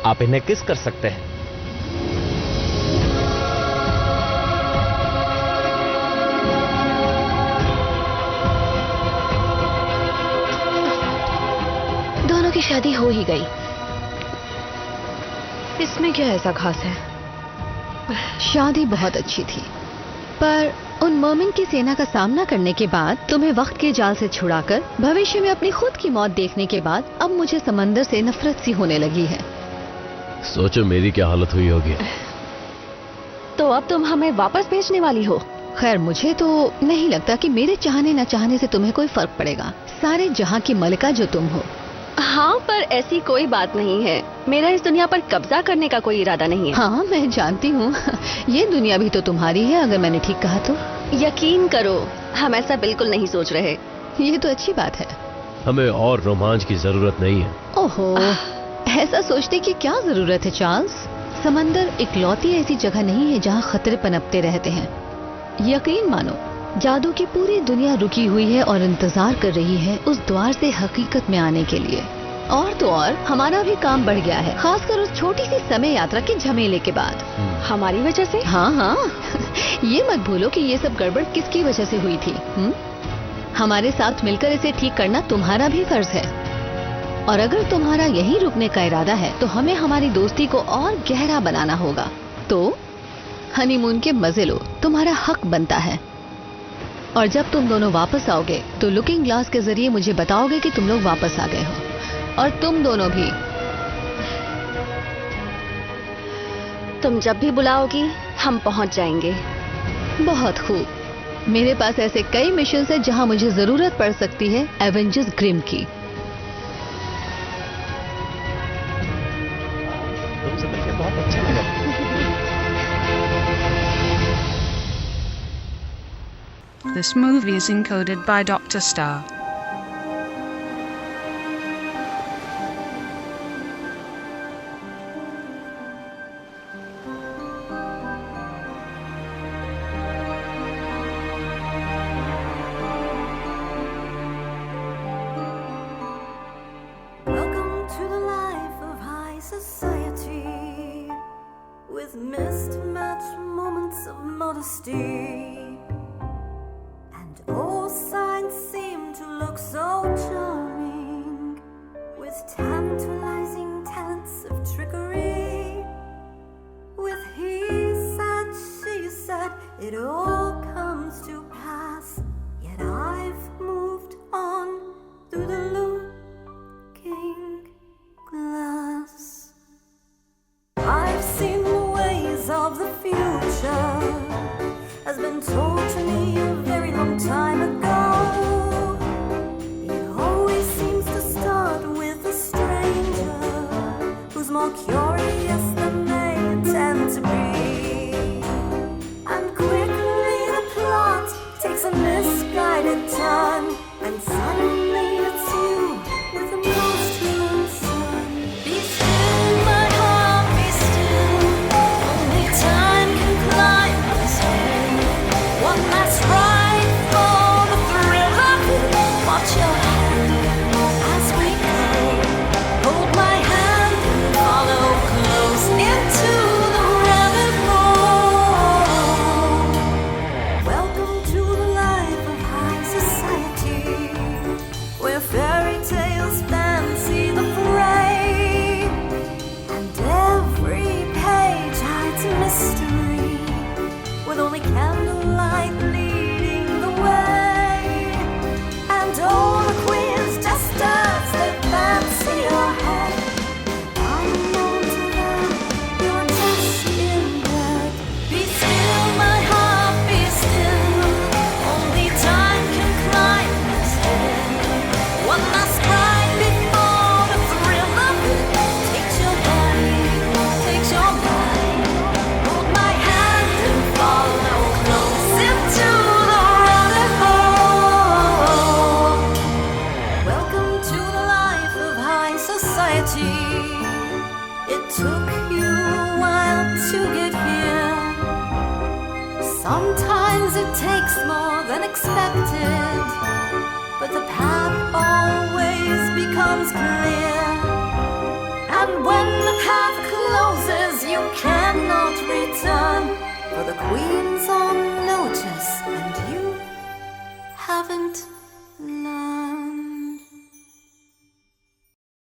आप इन्हें किस कर सकते हैं? दोनों की शादी हो ही गई, इसमें क्या ऐसा खास है? शादी बहुत अच्छी थी, पर उन मोमिन की सेना का सामना करने के बाद, तुम्हें वक्त के जाल से छुड़ाकर भविष्य में अपनी खुद की मौत देखने के बाद अब मुझे समंदर से नफरत सी होने लगी है। सोचो मेरी क्या हालत हुई होगी। तो अब तुम हमें वापस भेजने वाली हो? खैर, मुझे तो नहीं लगता कि मेरे चाहने न चाहने से तुम्हें कोई फर्क पड़ेगा। सारे जहां की मलिका जो तुम हो। हाँ, पर ऐसी कोई बात नहीं है। मेरा इस दुनिया पर कब्जा करने का कोई इरादा नहीं है। हाँ, मैं जानती हूँ। ये दुनिया भी तो तुम्हारी है, अगर मैंने ठीक कहा तो। यकीन करो, हम ऐसा बिल्कुल नहीं सोच रहे। ये तो अच्छी बात है। हमें और रोमांच की जरूरत नहीं है। ओहो, ऐसा सोचने की क्या जरूरत है चार्ल्स? समंदर इकलौती ऐसी जगह नहीं है जहाँ खतरे पनपते रहते हैं। यकीन मानो, जादू की पूरी दुनिया रुकी हुई है और इंतजार कर रही है उस द्वार से हकीकत में आने के लिए। और तो और हमारा भी काम बढ़ गया है, खासकर उस छोटी सी समय यात्रा के झमेले के बाद। हमारी वजह से? हाँ हाँ। ये मत भूलो कि ये सब गड़बड़ किसकी वजह से हुई थी। हमारे साथ मिलकर इसे ठीक करना तुम्हारा भी फर्ज है। और अगर तुम्हारा यहीं रुकने का इरादा है तो हमें हमारी दोस्ती को और गहरा बनाना होगा। तो हनीमून के मजे लो, तुम्हारा हक बनता है। और जब तुम दोनों वापस आओगे तो लुकिंग ग्लास के जरिए मुझे बताओगे कि तुम लोग वापस आ गए हो। और तुम दोनों भी। तुम जब भी बुलाओगी हम पहुंच जाएंगे। बहुत खूब। मेरे पास ऐसे कई मिशन है जहां मुझे जरूरत पड़ सकती है एवेंजर्स ग्रिम की। तुमसे मिलकर बहुत अच्छा लगा। This movie is encoded by Dr. Star. Welcome to the life of high society, with mismatched moments of modesty. All signs seem to look so charming, with tantalizing talents of trickery. With he said, she said, it all comes to pass. Yet I've moved on through the looking glass. I've seen the ways of the future, has been told to me a very long time ago. It always seems to start with a strange with only candlelight leading the way. And all the queens just as they fancy your head. Unknown to them, you're just in bed. Be still, my heart, be still. Only time can climb this hill. One last cry before the thrill of it takes your body, takes your mind. Hold my hand and follow close into the rabbit hole. Welcome to the life of high society. It took you a while to get here. Sometimes it takes more than expected, but the path always becomes clear. And when the path closes, you cannot return, for the queen's on notice and you haven't learned.